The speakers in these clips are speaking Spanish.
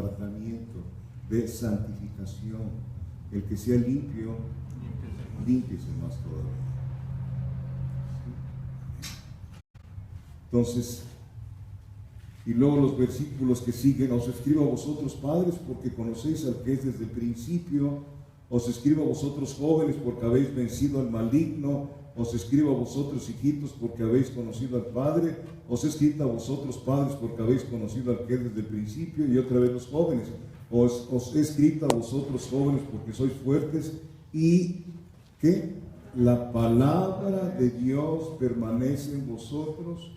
apartamiento, de santificación. El que sea limpio, límpiese más todavía. Entonces, y luego los versículos que siguen: os escribo a vosotros padres porque conocéis al que es desde el principio, os escribo a vosotros jóvenes porque habéis vencido al maligno, os escribo a vosotros hijitos porque habéis conocido al Padre, os he escrito a vosotros padres porque habéis conocido al que es desde el principio. Y otra vez los jóvenes: os he escrito a vosotros jóvenes porque sois fuertes y que la palabra de Dios permanece en vosotros,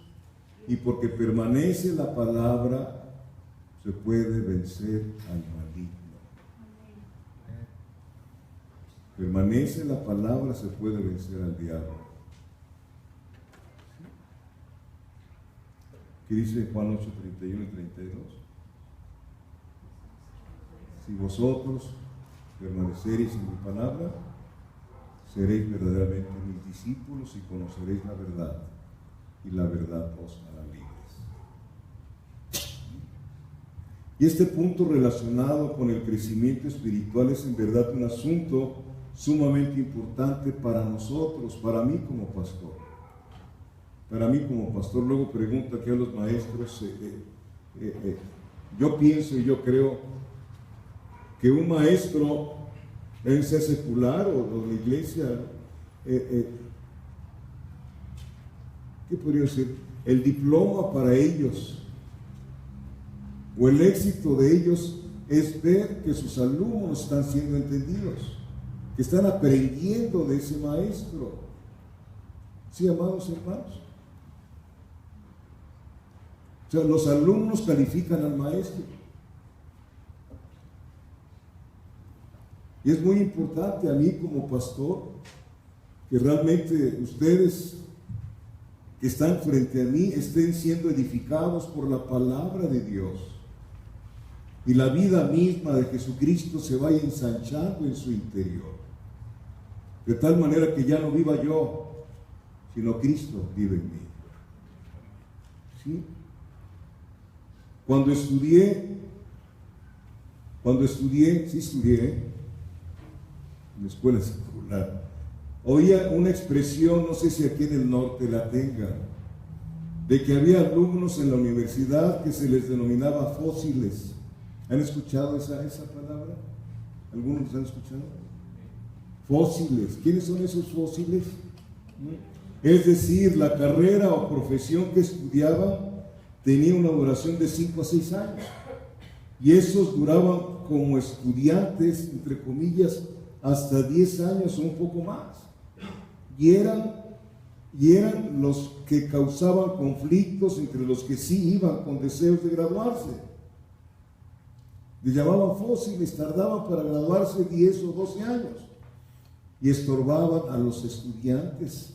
y porque permanece la palabra se puede vencer al maligno. Permanece la palabra, se puede vencer al diablo. ¿Qué dice Juan 8, 31 y 32? Si vosotros permaneceréis en mi palabra, seréis verdaderamente mis discípulos y conoceréis la verdad, y la verdad os hará libres. Y este punto relacionado con el crecimiento espiritual es en verdad un asunto sumamente importante para nosotros, para mí como pastor. Para mí como pastor, luego pregunto aquí a los maestros, yo pienso y yo creo que un maestro, en sea secular o de la iglesia, ¿qué podría decir? El diploma para ellos o el éxito de ellos es ver que sus alumnos están siendo entendidos, que están aprendiendo de ese maestro. ¿Sí, amados hermanos? O sea, los alumnos califican al maestro. Y es muy importante a mí como pastor que realmente ustedes que están frente a mí estén siendo edificados por la palabra de Dios, y la vida misma de Jesucristo se vaya ensanchando en su interior, de tal manera que ya no viva yo, sino Cristo vive en mí. ¿Sí? Cuando estudié en la escuela secular, oía una expresión, no sé si aquí en el norte la tengan, de que había alumnos en la universidad que se les denominaba fósiles. ¿Han escuchado esa palabra? ¿Algunos han escuchado? Fósiles. ¿Quiénes son esos fósiles? Es decir, la carrera o profesión que estudiaban tenía una duración de 5 a 6 años. Y esos duraban como estudiantes, entre comillas, hasta 10 años o un poco más. Y eran los que causaban conflictos entre los que sí iban con deseos de graduarse. Les llamaban fósiles, tardaban para graduarse 10 o 12 años y estorbaban a los estudiantes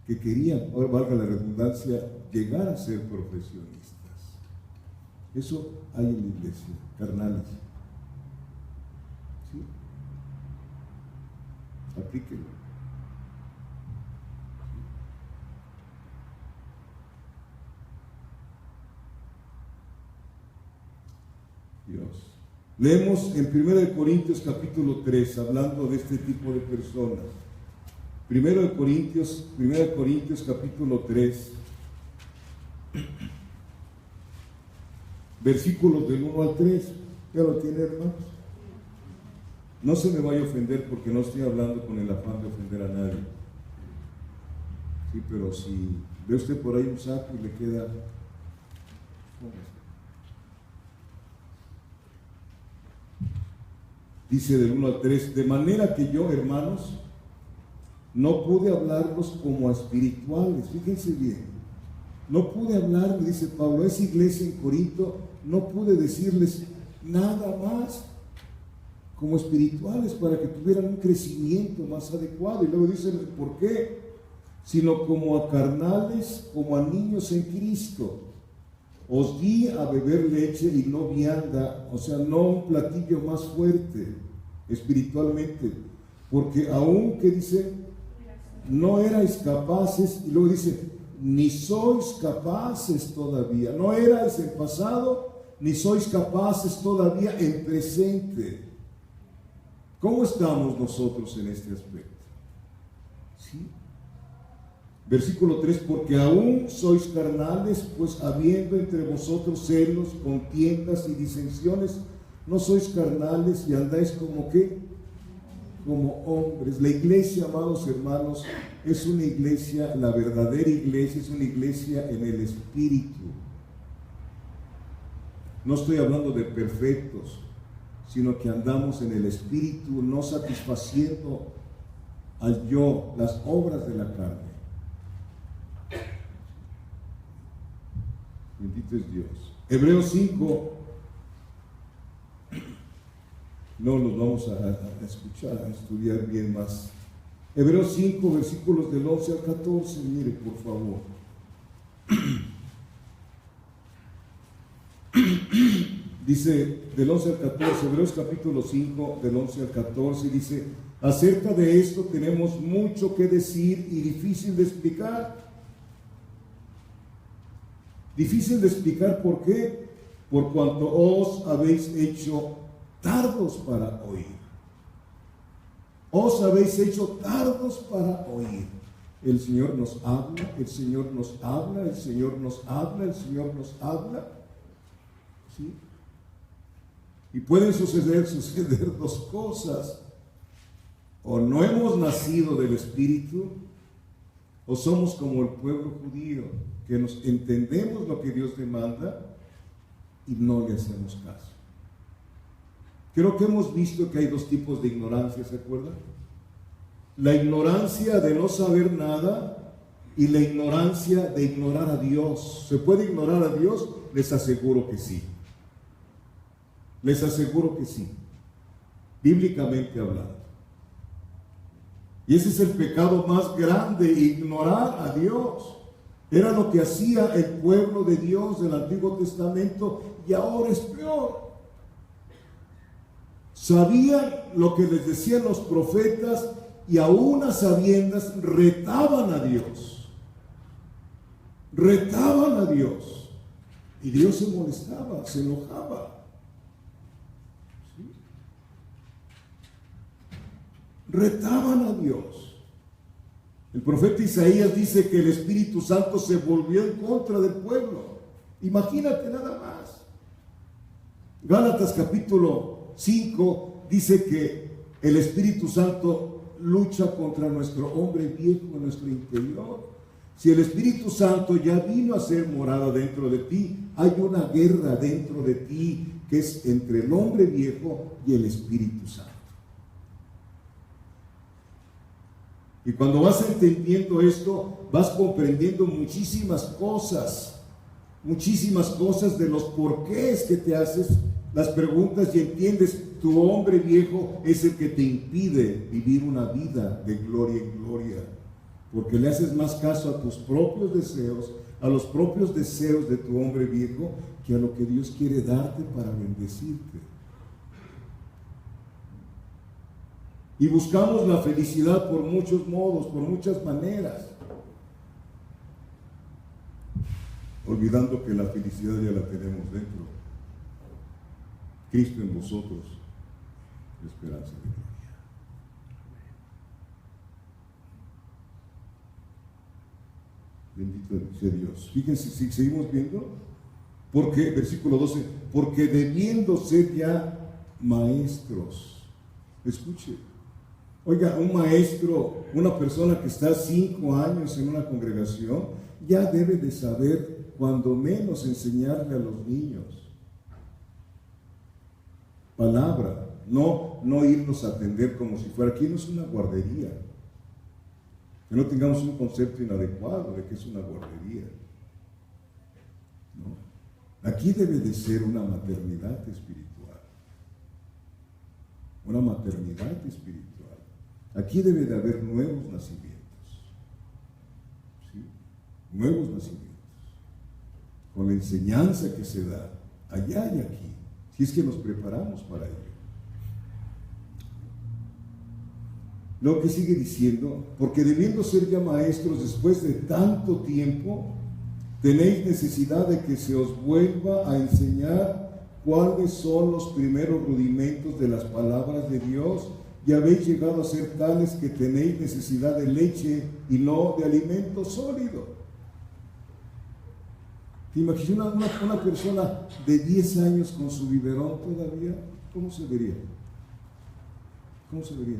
que querían, ahora valga la redundancia, llegar a ser profesionistas. Eso hay en la iglesia, carnales. ¿Sí? Aplíquenlo. Dios. Leemos en 1 Corintios capítulo 3, hablando de este tipo de personas. 1 Corintios capítulo 3, versículos del 1 al 3. ¿Ya lo tiene, hermanos? No se me vaya a ofender porque no estoy hablando con el afán de ofender a nadie. Sí, pero si ve usted por ahí un saco y le queda... Dice del 1 al 3, de manera que yo, hermanos, no pude hablarlos como a espirituales. Fíjense bien, no pude hablar, dice Pablo, a esa iglesia en Corinto, no pude decirles nada más como espirituales para que tuvieran un crecimiento más adecuado. Y luego dice, ¿por qué? Sino como a carnales, como a niños en Cristo. Os di a beber leche y no vianda, o sea, no un platillo más fuerte espiritualmente, porque aún que dice, no erais capaces, y luego dice, ni sois capaces todavía, no erais en pasado, ni sois capaces todavía en presente. ¿Cómo estamos nosotros en este aspecto? ¿Sí? Versículo 3, porque aún sois carnales, pues habiendo entre vosotros celos, contiendas y disensiones, no sois carnales y andáis como ¿qué? Como hombres. La iglesia, amados hermanos, es una iglesia, la verdadera iglesia es una iglesia en el Espíritu. No estoy hablando de perfectos, sino que andamos en el Espíritu, no satisfaciendo al yo, las obras de la carne. Bendito es Dios. Hebreos 5. No nos vamos a escuchar, a estudiar bien más. Hebreos 5, versículos del 11 al 14. Mire, por favor. Dice del 11 al 14, Hebreos capítulo 5, del 11 al 14, dice: acerca de esto tenemos mucho que decir y difícil de explicar. Difícil de explicar, ¿por qué? Por cuanto os habéis hecho tardos para oír. Os habéis hecho tardos para oír. El Señor nos habla, el Señor nos habla, el Señor nos habla, el Señor nos habla. ¿Sí? Y pueden suceder dos cosas. O no hemos nacido del Espíritu, o somos como el pueblo judío, que nos entendemos lo que Dios demanda y no le hacemos caso. Creo que hemos visto que hay dos tipos de ignorancia, ¿se acuerdan? La ignorancia de no saber nada y la ignorancia de ignorar a Dios. ¿Se puede ignorar a Dios? Les aseguro que sí. Les aseguro que sí, bíblicamente hablando. Y ese es el pecado más grande, ignorar a Dios. Era lo que hacía el pueblo de Dios del Antiguo Testamento y ahora es peor. Sabían lo que les decían los profetas y aún a sabiendas retaban a Dios. Retaban a Dios. Y Dios se molestaba, se enojaba. Retaban a Dios. El profeta Isaías dice que el Espíritu Santo se volvió en contra del pueblo. Imagínate nada más. Gálatas capítulo 5 dice que el Espíritu Santo lucha contra nuestro hombre viejo en nuestro interior. Si el Espíritu Santo ya vino a ser morada dentro de ti, hay una guerra dentro de ti que es entre el hombre viejo y el Espíritu Santo. Y cuando vas entendiendo esto, vas comprendiendo muchísimas cosas de los porqués que te haces las preguntas y entiendes, tu hombre viejo es el que te impide vivir una vida de gloria en gloria, porque le haces más caso a tus propios deseos, a los propios deseos de tu hombre viejo, que a lo que Dios quiere darte para bendecirte. Y buscamos la felicidad por muchos modos, por muchas maneras, olvidando que la felicidad ya la tenemos dentro. Cristo en vosotros, esperanza de gloria. Bendito sea Dios. Fíjense, si seguimos viendo, porque, versículo 12, porque debiendo ser ya maestros. Escuche. Oiga, un maestro, una persona que está 5 años en una congregación, ya debe de saber, cuando menos, enseñarle a los niños. Palabra, no irnos a atender como si fuera, aquí no es una guardería. Que no tengamos un concepto inadecuado de que es una guardería. No. Aquí debe de ser una maternidad espiritual. Una maternidad espiritual. Aquí debe de haber nuevos nacimientos. ¿Sí? Nuevos nacimientos. Con la enseñanza que se da allá y aquí. Si es que nos preparamos para ello. Lo que sigue diciendo, porque debiendo ser ya maestros después de tanto tiempo, tenéis necesidad de que se os vuelva a enseñar cuáles son los primeros rudimentos de las palabras de Dios, y habéis llegado a ser tales que tenéis necesidad de leche y no de alimento sólido. ¿Te imaginas una persona de 10 años con su biberón todavía? ¿Cómo se vería? ¿Cómo se vería?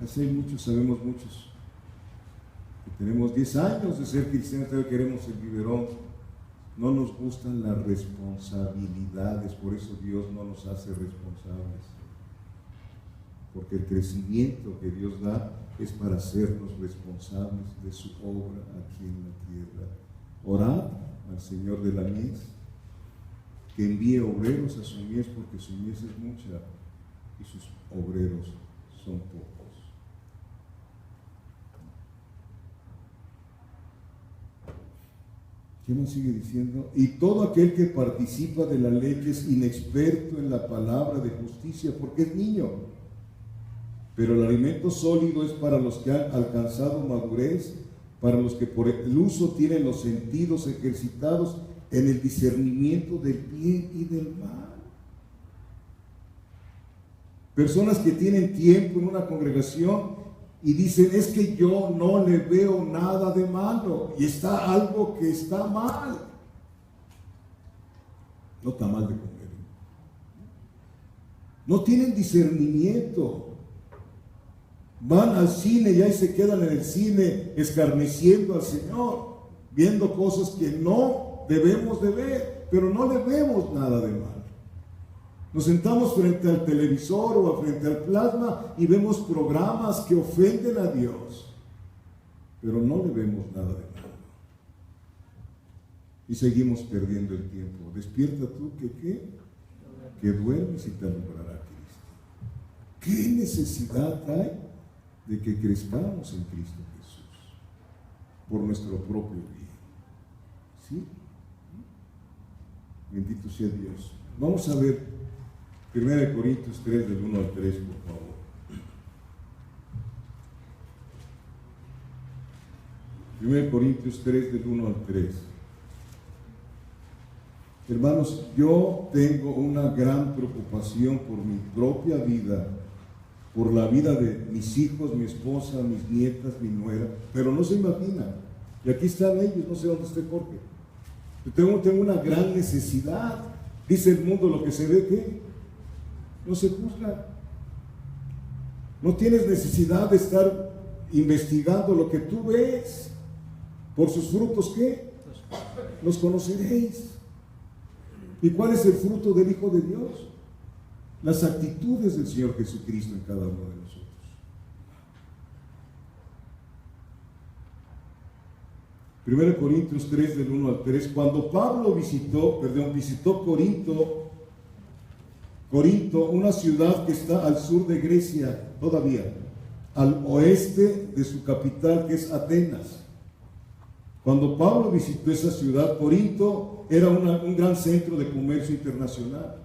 Así hay muchos, sabemos muchos, que tenemos 10 años de ser cristianos, todavía queremos el biberón. No nos gustan las responsabilidades, por eso Dios no nos hace responsables. Porque el crecimiento que Dios da es para hacernos responsables de su obra aquí en la tierra. Orad al Señor de la mies, que envíe obreros a su mies, porque su mies es mucha y sus obreros son pocos. ¿Qué más sigue diciendo? Y todo aquel que participa de la ley, que es inexperto en la palabra de justicia, porque es niño. Pero el alimento sólido es para los que han alcanzado madurez, para los que por el uso tienen los sentidos ejercitados en el discernimiento del bien y del mal. Personas que tienen tiempo en una congregación y dicen, es que yo no le veo nada de malo, y está algo que está mal. No está mal de comer. No tienen discernimiento. Van al cine y ahí se quedan en el cine escarneciendo al Señor, viendo cosas que no debemos de ver, pero no le vemos nada de mal. Nos sentamos frente al televisor o frente al plasma y vemos programas que ofenden a Dios, pero no le vemos nada de malo. Y seguimos perdiendo el tiempo. Despierta tú que duermes y te alumbrará Cristo. ¿Qué necesidad hay de que crezcamos en Cristo Jesús por nuestro propio bien? ¿Sí? Bendito sea Dios. Vamos a ver 1 Corintios 3, del 1 al 3, por favor. 1 Corintios 3, del 1 al 3. Hermanos, yo tengo una gran preocupación por mi propia vida, por la vida de mis hijos, mi esposa, mis nietas, mi nuera, pero no se imagina. Y aquí están ellos, no sé dónde esté Jorge. Yo tengo una gran necesidad. Dice el mundo, lo que se ve, ¿qué? No se juzga. No tienes necesidad de estar investigando lo que tú ves. Por sus frutos, ¿qué? Los conoceréis. ¿Y cuál es el fruto del Hijo de Dios? Las actitudes del Señor Jesucristo en cada uno de nosotros. Primero Corintios 3, del 1 al 3. Cuando Pablo visitó Corinto, una ciudad que está al sur de Grecia, todavía, al oeste de su capital, que es Atenas. Cuando Pablo visitó esa ciudad, Corinto era un gran centro de comercio internacional.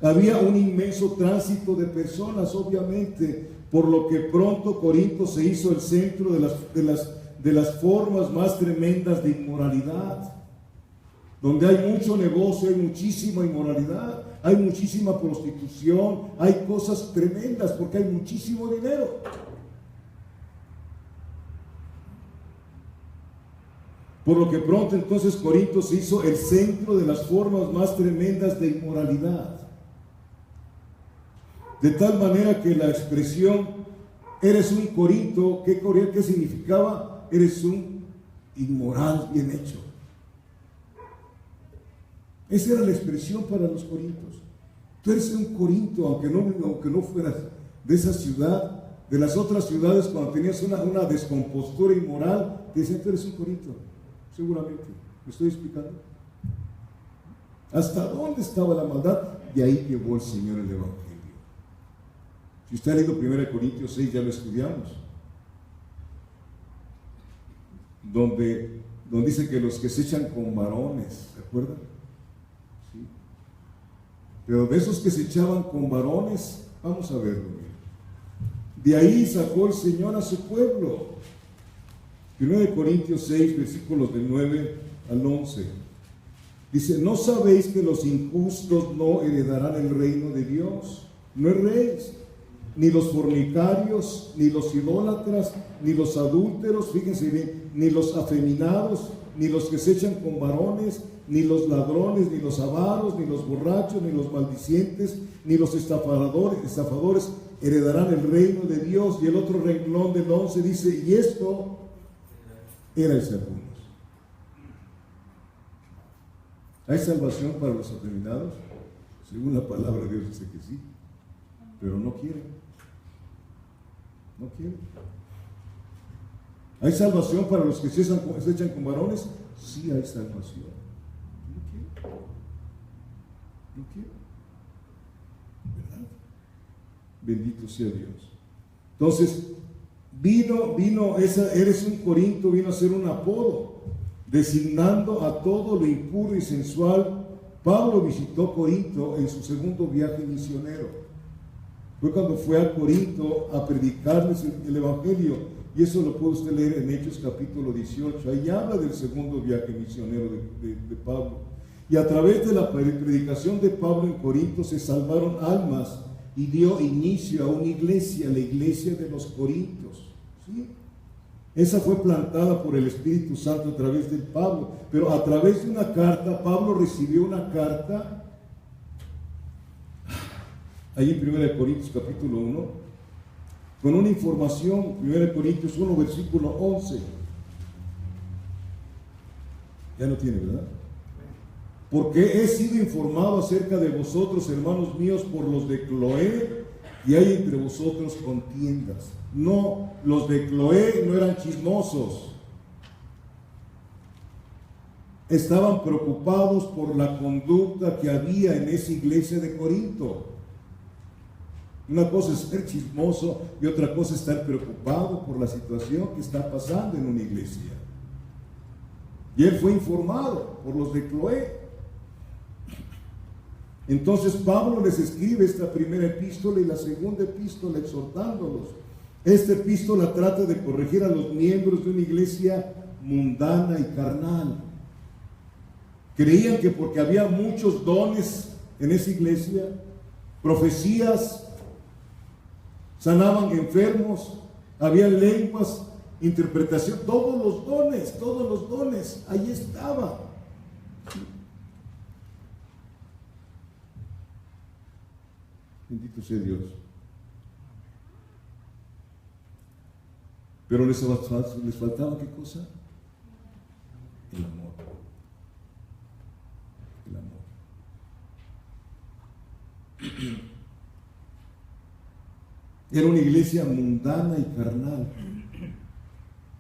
Había un inmenso tránsito de personas, obviamente, por lo que pronto Corinto se hizo el centro de las formas más tremendas de inmoralidad. Donde hay mucho negocio, hay muchísima inmoralidad, hay muchísima prostitución, hay cosas tremendas porque hay muchísimo dinero. Por lo que pronto entonces Corinto se hizo el centro de las formas más tremendas de inmoralidad. De tal manera que la expresión, eres un Corinto, ¿qué significaba? Eres un inmoral bien hecho. Esa era la expresión para los corintios. Tú eres un Corinto, aunque no fueras de esa ciudad, de las otras ciudades, cuando tenías una descompostura inmoral, te decían, tú eres un Corinto, seguramente. ¿Me estoy explicando? ¿Hasta dónde estaba la maldad? Y ahí llevó el Señor el Evangelio. Si usted ha leído 1 Corintios 6, ya lo estudiamos, donde dice que los que se echan con varones, ¿se acuerdan? ¿Sí? Pero de esos que se echaban con varones, vamos a verlo. De ahí sacó el Señor a su pueblo. 1 Corintios 6, versículos del 9 al 11. Dice, ¿no sabéis que los injustos no heredarán el reino de Dios? No erréis, ni los fornicarios, ni los idólatras, ni los adúlteros, fíjense bien, ni los afeminados, ni los que se echan con varones, ni los ladrones, ni los avaros, ni los borrachos, ni los maldicientes, ni los estafadores heredarán el reino de Dios. Y el otro renglón del 11 dice, y esto era el algunos. ¿Hay salvación para los afeminados? Según la palabra de Dios dice que sí, pero no quieren. No quieren. ¿Hay salvación para los que se echan con varones? Sí hay salvación. No quieren. No quieren. ¿Verdad? Bendito sea Dios. Entonces, eres un Corinto, vino a ser un apodo, designando a todo lo impuro y sensual. Pablo visitó Corinto en su segundo viaje misionero. Fue cuando fue a Corinto a predicarles el Evangelio, y eso lo puede usted leer en Hechos capítulo 18. Ahí habla del segundo viaje misionero de Pablo. Y a través de la predicación de Pablo en Corinto se salvaron almas y dio inicio a una iglesia, la iglesia de los Corintios. ¿Sí? Esa fue plantada por el Espíritu Santo a través de Pablo, pero a través de una carta. Pablo recibió una carta ahí en 1 Corintios capítulo 1, con una información. 1 Corintios 1 versículo 11. Ya no tiene, ¿verdad? Porque he sido informado acerca de vosotros, hermanos míos, por los de Cloé, y hay entre vosotros contiendas. No, los de Cloé no eran chismosos. Estaban preocupados por la conducta que había en esa iglesia de Corinto. Una cosa es ser chismoso y otra cosa es estar preocupado por la situación que está pasando en una iglesia. Y él fue informado por los de Cloé. Entonces Pablo les escribe esta primera epístola y la segunda epístola exhortándolos. Esta epístola trata de corregir a los miembros de una iglesia mundana y carnal. Creían que porque había muchos dones en esa iglesia, profecías, sanaban enfermos, había lenguas, interpretación, todos los dones, ahí estaban. Bendito sea Dios. Pero les faltaba ¿qué cosa? El amor. El amor. Era una iglesia mundana y carnal,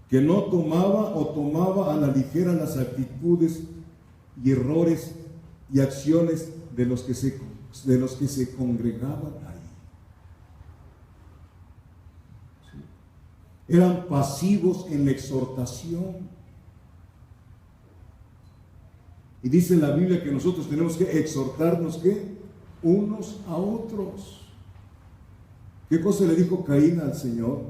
que no tomaba a la ligera las actitudes y errores y acciones de los que se congregaban ahí. ¿Sí? Eran pasivos en la exhortación. Y dice la Biblia que nosotros tenemos que exhortarnos, ¿qué? Unos a otros. ¿Qué cosa le dijo Caín al Señor?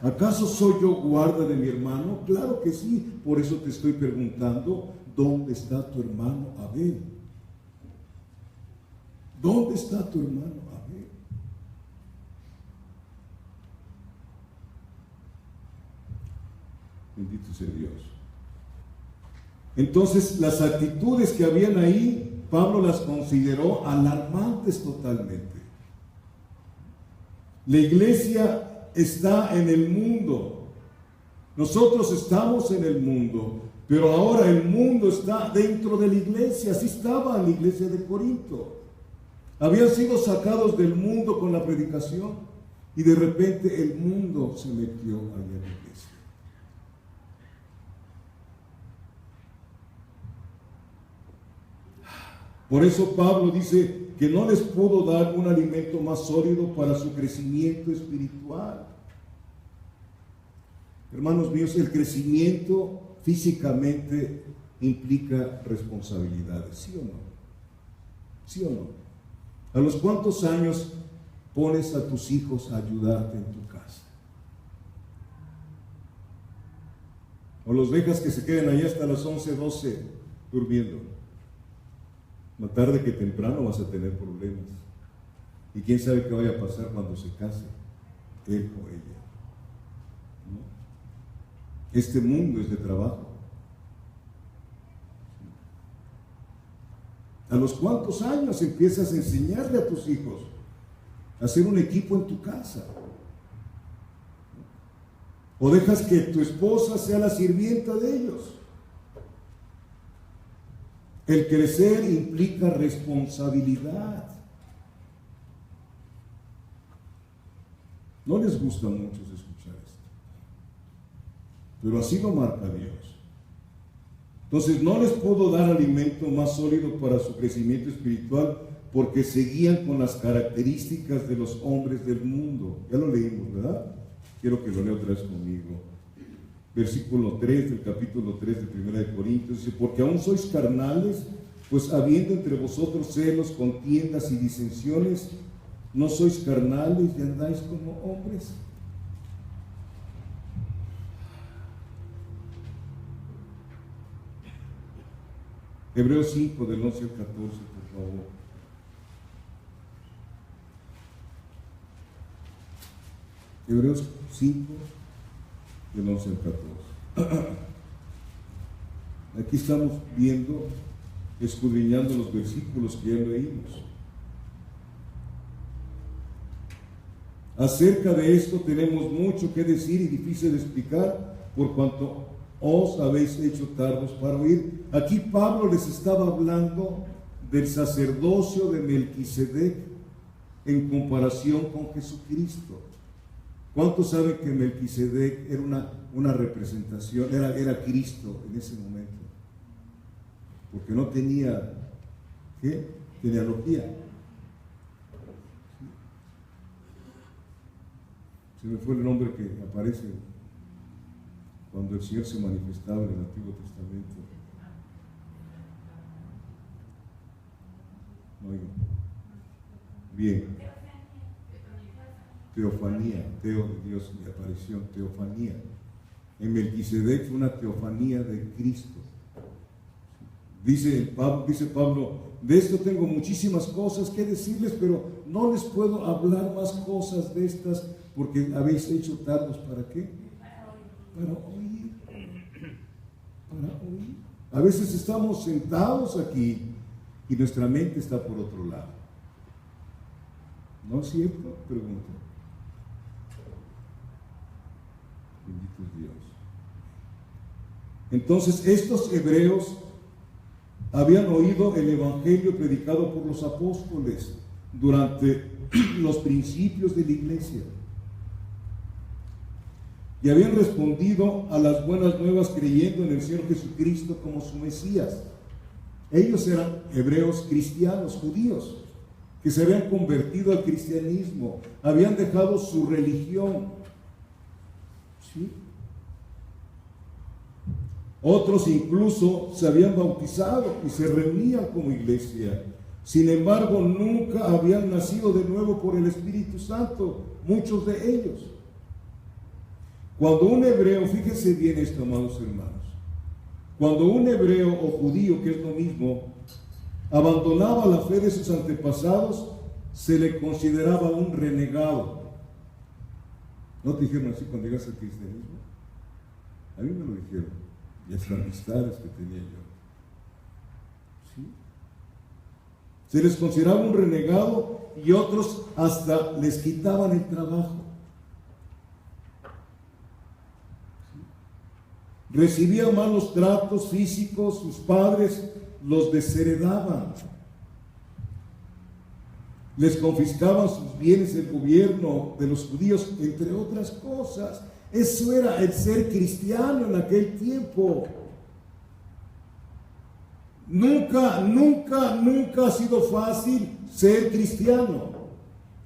¿Acaso soy yo guarda de mi hermano? Claro que sí. Por eso te estoy preguntando, ¿dónde está tu hermano Abel? ¿Dónde está tu hermano Abel? Bendito sea Dios. Entonces, las actitudes que habían ahí, Pablo las consideró alarmantes totalmente. La iglesia está en el mundo. Nosotros estamos en el mundo, pero ahora el mundo está dentro de la iglesia. Así estaba la iglesia de Corinto. Habían sido sacados del mundo con la predicación y de repente el mundo se metió allá en la iglesia. Por eso Pablo dice que no les pudo dar un alimento más sólido para su crecimiento espiritual. Hermanos míos, el crecimiento físicamente implica responsabilidades, ¿sí o no? ¿Sí o no? ¿A los cuántos años pones a tus hijos a ayudarte en tu casa? ¿O los dejas que se queden ahí hasta las 11, 12 durmiendo? Más tarde que temprano vas a tener problemas. Y quién sabe qué vaya a pasar cuando se case él o ella. ¿No? Este mundo es de trabajo. ¿A los cuántos años empiezas a enseñarle a tus hijos a hacer un equipo en tu casa? ¿O dejas que tu esposa sea la sirvienta de ellos? El crecer implica responsabilidad. No les gusta a muchos escuchar esto, pero así lo marca Dios. Entonces no les puedo dar alimento más sólido para su crecimiento espiritual porque seguían con las características de los hombres del mundo. Ya lo leímos, ¿verdad? Quiero que lo lea otra vez conmigo. Versículo 3 del capítulo 3 de 1 de Corintios dice: porque aún sois carnales, pues habiendo entre vosotros celos, contiendas y disensiones, ¿no sois carnales y andáis como hombres? Hebreos 5 del 11 al 14, por favor. Hebreos 5 del 11 al 14. Aquí estamos viendo, escudriñando los versículos que ya leímos. Acerca de esto tenemos mucho que decir y difícil de explicar, por cuanto os habéis hecho tardos para oír. Aquí Pablo les estaba hablando del sacerdocio de Melquisedec en comparación con Jesucristo. ¿Cuántos saben que Melquisedec era una representación, era Cristo en ese momento? Porque no tenía, ¿qué? Genealogía. Se me fue el nombre que aparece cuando el Señor se manifestaba en el Antiguo Testamento. Oigan. Bien. Teofanía, teo de Dios y aparición, teofanía. En Melquisedec fue una teofanía de Cristo. Dice Pablo, de esto tengo muchísimas cosas que decirles, pero no les puedo hablar más cosas de estas porque habéis hecho tardos. ¿Para qué? Para oír. Para oír. A veces estamos sentados aquí y nuestra mente está por otro lado. ¿No es cierto? Pregunto. Bendito es Dios. Entonces, estos hebreos habían oído el evangelio predicado por los apóstoles durante los principios de la iglesia y habían respondido a las buenas nuevas creyendo en el Señor Jesucristo como su Mesías. Ellos eran hebreos cristianos, judíos, que se habían convertido al cristianismo, habían dejado su religión. ¿Sí? Otros incluso se habían bautizado y se reunían como iglesia. Sin embargo, nunca habían nacido de nuevo por el Espíritu Santo, muchos de ellos. Cuando un hebreo, fíjense bien esto, amados hermanos, cuando un hebreo o judío, que es lo mismo, abandonaba la fe de sus antepasados, se le consideraba un renegado. ¿No te dijeron así cuando llegas al cristianismo? A mí me lo dijeron, y las amistades que tenía yo. ¿Sí? Se les consideraba un renegado y otros hasta les quitaban el trabajo. ¿Sí? Recibían malos tratos físicos, sus padres los desheredaban. Les confiscaban sus bienes el gobierno de los judíos, entre otras cosas. Eso era el ser cristiano en aquel tiempo. Nunca ha sido fácil ser cristiano.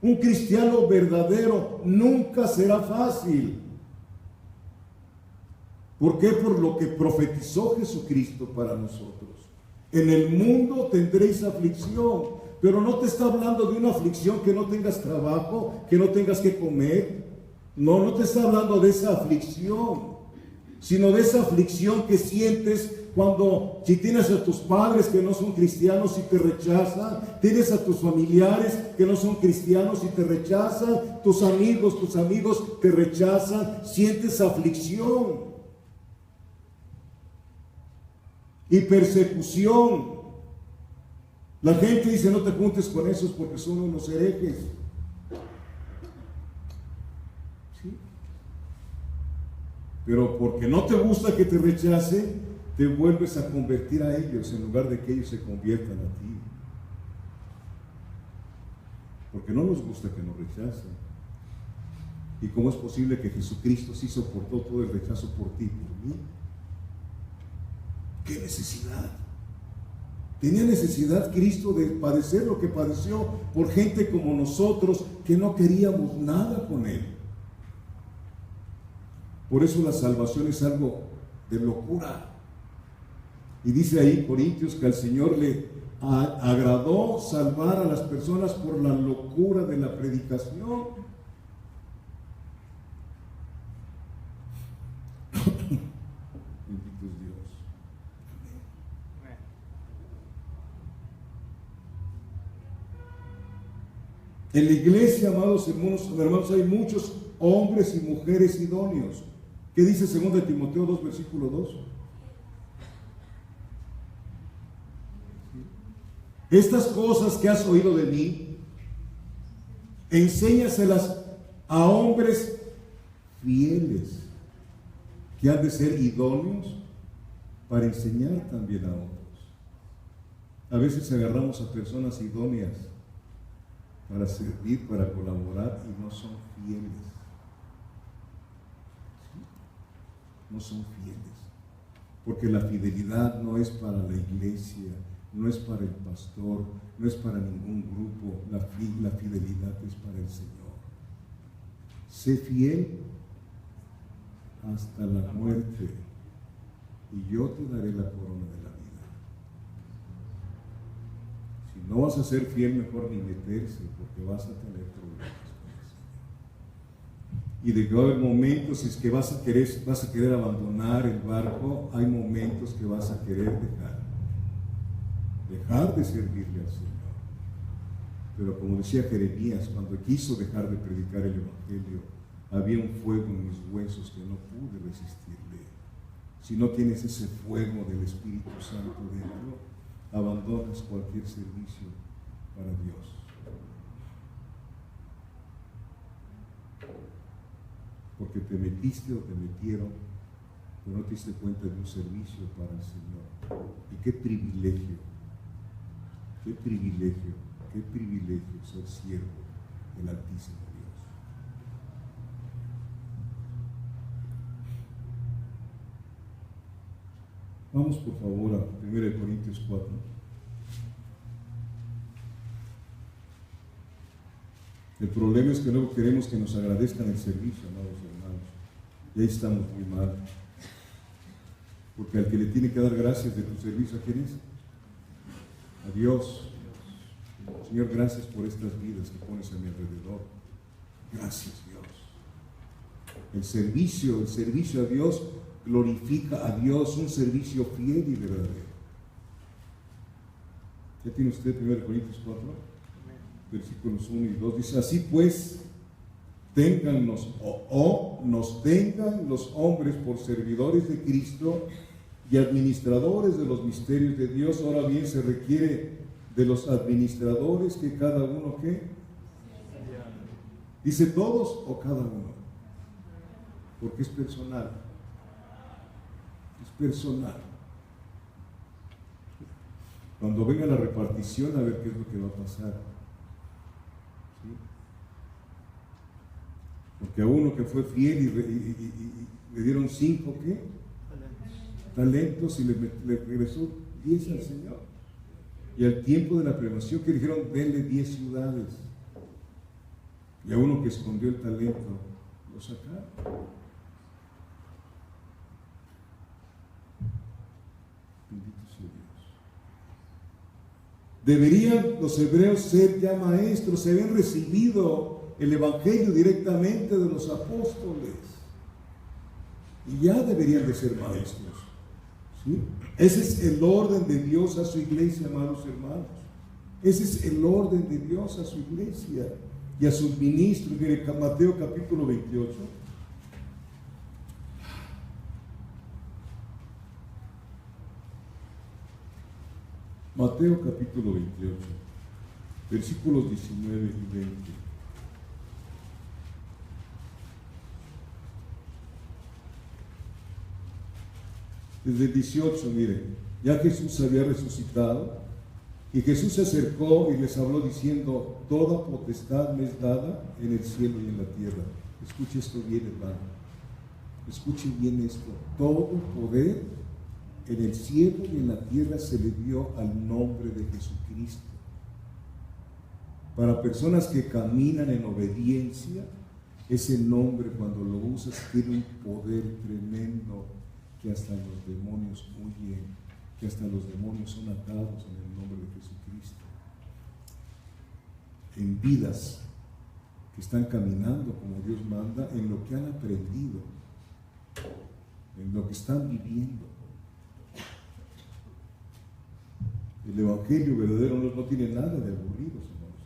Un cristiano verdadero nunca será fácil. ¿Por qué? Por lo que profetizó Jesucristo para nosotros. En el mundo tendréis aflicción. Pero no te está hablando de una aflicción que no tengas trabajo, que no tengas que comer. No te está hablando de esa aflicción, sino de esa aflicción que sientes si tienes a tus padres que no son cristianos y te rechazan, tienes a tus familiares que no son cristianos y te rechazan, tus amigos te rechazan, sientes aflicción y persecución. La gente dice: no te juntes con esos porque son unos herejes. ¿Sí? Pero porque no te gusta que te rechacen, te vuelves a convertir a ellos en lugar de que ellos se conviertan a ti. Porque no nos gusta que nos rechacen. ¿Y cómo es posible que Jesucristo sí soportó todo el rechazo por ti y por mí? ¿Qué necesidad? Tenía necesidad Cristo de padecer lo que padeció por gente como nosotros que no queríamos nada con Él. Por eso la salvación es algo de locura. Y dice ahí Corintios que al Señor le agradó salvar a las personas por la locura de la predicación. Bendito es Dios. Amén. En la iglesia, amados hermanos, hay muchos hombres y mujeres idóneos. ¿Qué dice 2 Timoteo 2, versículo 2? Estas cosas que has oído de mí, enséñaselas a hombres fieles, que han de ser idóneos para enseñar también a otros. A veces agarramos a personas idóneas para servir, para colaborar, y no son fieles. No son fieles, porque la fidelidad no es para la iglesia, no es para el pastor, no es para ningún grupo. La fidelidad es para el Señor. Sé fiel hasta la muerte, y yo te daré la corona de la vida. Si no vas a ser fiel, mejor ni meterse, porque vas a tener problemas. Y de que va a haber momentos, si es que vas a querer abandonar el barco, hay momentos que vas a querer dejar de servirle al Señor. Pero como decía Jeremías, cuando quiso dejar de predicar el Evangelio, había un fuego en mis huesos que no pude resistirle. Si no tienes ese fuego del Espíritu Santo dentro, abandonas cualquier servicio para Dios. Porque te metiste o te metieron, pero no te diste cuenta de un servicio para el Señor. Y qué privilegio ser siervo del Altísimo Dios. Vamos por favor a 1 Corintios 4. El problema es que luego queremos que nos agradezcan el servicio, amados hermanos. Y ahí estamos muy mal. Porque al que le tiene que dar gracias de tu servicio, ¿a quién es? A Dios. Señor, gracias por estas vidas que pones a mi alrededor. Gracias, Dios. El servicio a Dios glorifica a Dios, un servicio fiel y verdadero. ¿Ya tiene usted 1 Corintios 4? Versículos 1 y 2, dice: así pues, nos tengan los hombres por servidores de Cristo y administradores de los misterios de Dios. Ahora bien, se requiere de los administradores que cada uno, ¿qué? ¿Dice todos o cada uno? Porque es personal. Es personal. Cuando venga la repartición, a ver qué es lo que va a pasar. ¿Sí? Porque a uno que fue fiel y le dieron 5, ¿qué? Talentos, y le regresó 10 al Señor. Y al tiempo de la premación que dijeron, denle 10 ciudades. Y a uno que escondió el talento, lo sacaron. Bendito sea Dios. Deberían los hebreos ser ya maestros, se habían recibido el Evangelio directamente de los apóstoles. Y ya deberían de ser maestros. ¿Sí? Ese es el orden de Dios a su iglesia, amados hermanos. Ese es el orden de Dios a su iglesia y a sus ministros. Mire, Mateo capítulo 28. Mateo capítulo 28, versículos 19 y 20. Desde el 18, miren, ya Jesús había resucitado y Jesús se acercó y les habló diciendo: toda potestad me es dada en el cielo y en la tierra. Escuche esto bien, hermano. Escuche bien esto. Todo poder en el cielo y en la tierra se le dio al nombre de Jesucristo. Para personas que caminan en obediencia, ese nombre, cuando lo usas, tiene un poder tremendo, que hasta los demonios huyen, que hasta los demonios son atados en el nombre de Jesucristo. En vidas que están caminando como Dios manda, en lo que han aprendido, en lo que están viviendo. El evangelio verdadero no tiene nada de aburridos, hermanos.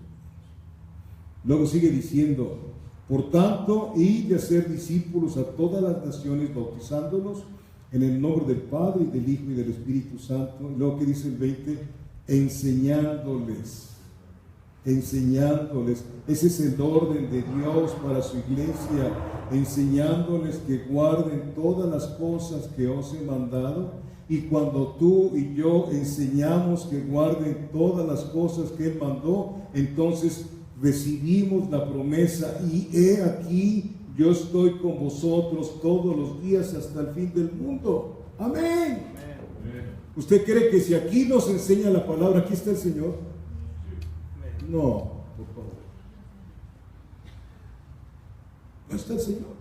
Luego sigue diciendo: por tanto, id a ser discípulos a todas las naciones, bautizándolos en el nombre del Padre, y del Hijo, y del Espíritu Santo. Y luego que dice el 20, enseñándoles. Ese es el orden de Dios para su iglesia, enseñándoles que guarden todas las cosas que os he mandado. Y cuando tú y yo enseñamos que guarden todas las cosas que Él mandó, entonces recibimos la promesa: y he aquí, yo estoy con vosotros todos los días hasta el fin del mundo. Amén. Amén. ¿Usted cree que si aquí nos enseña la palabra, aquí está el Señor? No, por favor. No está el Señor.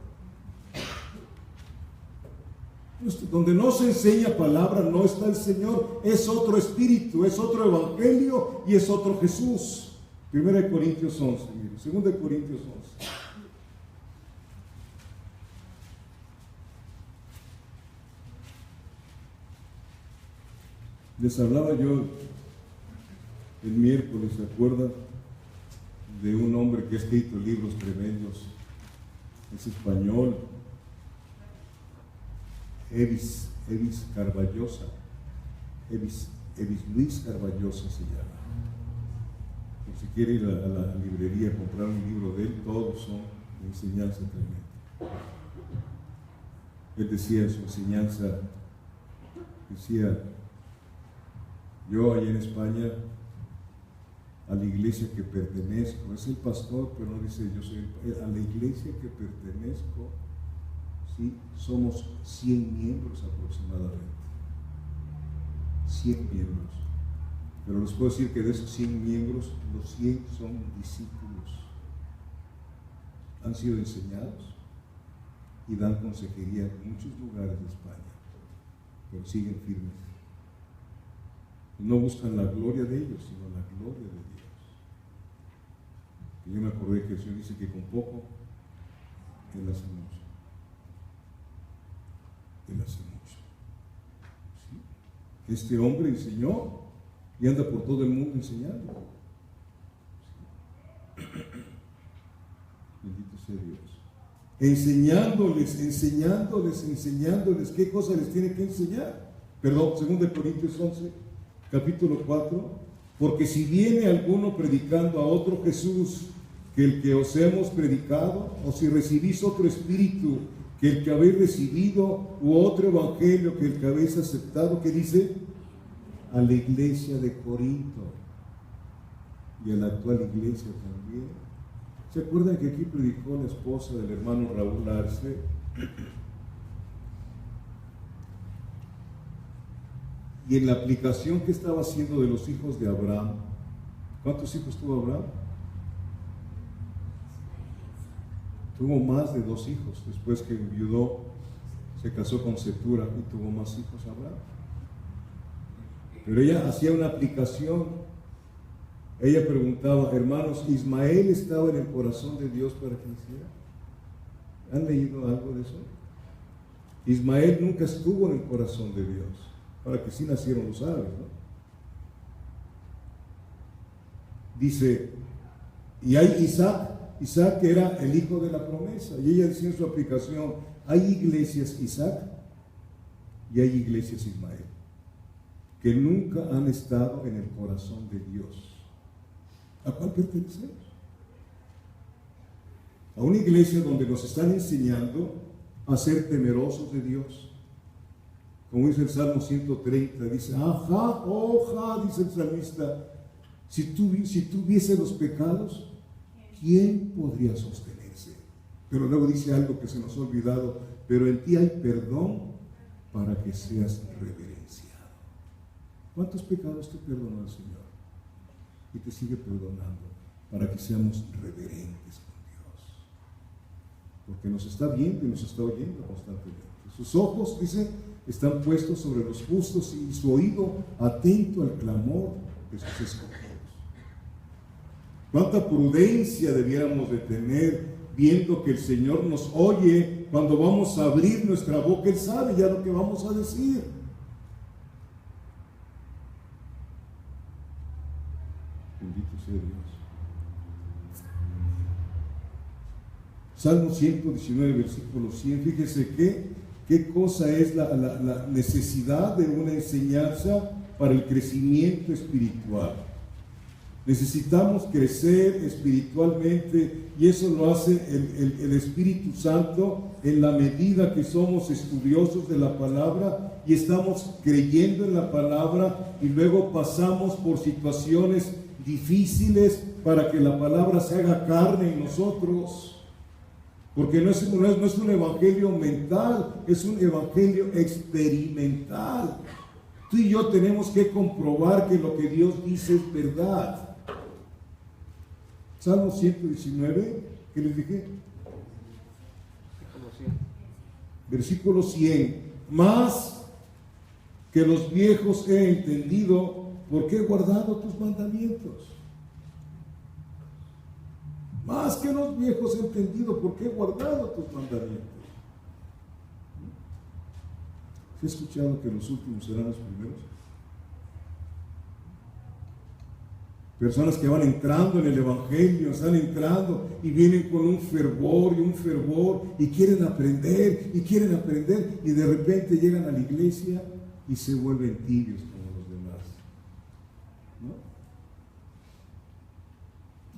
Donde no se enseña palabra, no está el Señor. Es otro espíritu, es otro evangelio y es otro Jesús. 1 Corintios 11, mire, 2 Corintios 11. Les hablaba yo el miércoles, ¿se acuerdan? De un hombre que ha escrito libros tremendos. Es español. Evis Carballosa. Evis Luis Carballosa se llama. Por si quiere ir a la librería a comprar un libro de él, todos son de enseñanza tremenda. Él decía su enseñanza, decía: yo allá en España, a la iglesia que pertenezco, es el pastor, pero no dice yo soy, a la iglesia que pertenezco, ¿sí? Somos 100 miembros aproximadamente. 100 miembros. Pero les puedo decir que de esos 100 miembros, los 100 son discípulos. Han sido enseñados y dan consejería en muchos lugares de España, pero siguen firmes. No buscan la gloria de ellos, sino la gloria de Dios. Y yo me acordé que el Señor dice que con poco Él hace mucho. Él hace mucho. ¿Sí? Este hombre enseñó y anda por todo el mundo enseñando. ¿Sí? Bendito sea Dios. Enseñándoles. ¿Qué cosa les tiene que enseñar? Perdón, 2 Corintios 11, capítulo 4. Porque si viene alguno predicando a otro Jesús que el que os hemos predicado, o si recibís otro espíritu que el que habéis recibido, u otro evangelio que el que habéis aceptado, ¿qué dice? A la iglesia de Corinto y a la actual iglesia también. ¿Se acuerdan que aquí predicó la esposa del hermano Raúl Arce? Y en la aplicación que estaba haciendo de los hijos de Abraham, ¿cuántos hijos tuvo Abraham? Tuvo más de 2 hijos. Después que enviudó, se casó con Setura y tuvo más hijos Abraham. Pero ella hacía una aplicación. Ella preguntaba: hermanos, ¿Ismael estaba en el corazón de Dios para que hiciera? ¿Han leído algo de eso? Ismael nunca estuvo en el corazón de Dios. Ahora que sí nacieron los árabes, ¿no? Dice, y hay Isaac que era el hijo de la promesa, y ella decía en su aplicación, hay iglesias Isaac y hay iglesias Ismael, que nunca han estado en el corazón de Dios. ¿A cuál pertenecemos? A una iglesia donde nos están enseñando a ser temerosos de Dios. Como dice el Salmo 130, dice, ajá, oja, dice el salmista, si tú vieses los pecados, ¿quién podría sostenerse? Pero luego dice algo que se nos ha olvidado, pero en ti hay perdón para que seas reverenciado. ¿Cuántos pecados te perdonó el Señor? Y te sigue perdonando para que seamos reverentes con Dios. Porque nos está viendo y nos está oyendo constantemente. Sus ojos, dice, están puestos sobre los justos y su oído atento al clamor de sus escogidos. Cuánta prudencia debiéramos de tener viendo que el Señor nos oye cuando vamos a abrir nuestra boca. Él sabe ya lo que vamos a decir. Bendito sea Dios. Salmo 119, versículo 100. Fíjese qué cosa es la necesidad de una enseñanza para el crecimiento espiritual. Necesitamos crecer espiritualmente y eso lo hace el Espíritu Santo en la medida que somos estudiosos de la palabra y estamos creyendo en la palabra y luego pasamos por situaciones difíciles para que la palabra se haga carne en nosotros. Porque no es un evangelio mental, es un evangelio experimental. Tú y yo tenemos que comprobar que lo que Dios dice es verdad. Salmo 119, ¿qué les dije? Versículo 100. Más que los viejos he entendido, porque he guardado tus mandamientos. Más que los viejos he entendido, porque he guardado tus mandamientos. ¿Se ha escuchado que los últimos serán los primeros? Personas que van entrando en el Evangelio, están entrando y vienen con un fervor y quieren aprender y de repente llegan a la iglesia y se vuelven tibios como los demás. ¿No?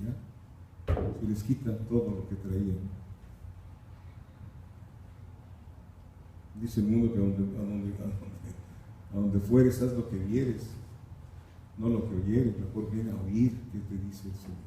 ¿Ya? Se les quita todo lo que traían. Dice el mundo que a donde fueres haz lo que vieres. No lo que oyeres, mejor viene a oír qué te dice el Señor.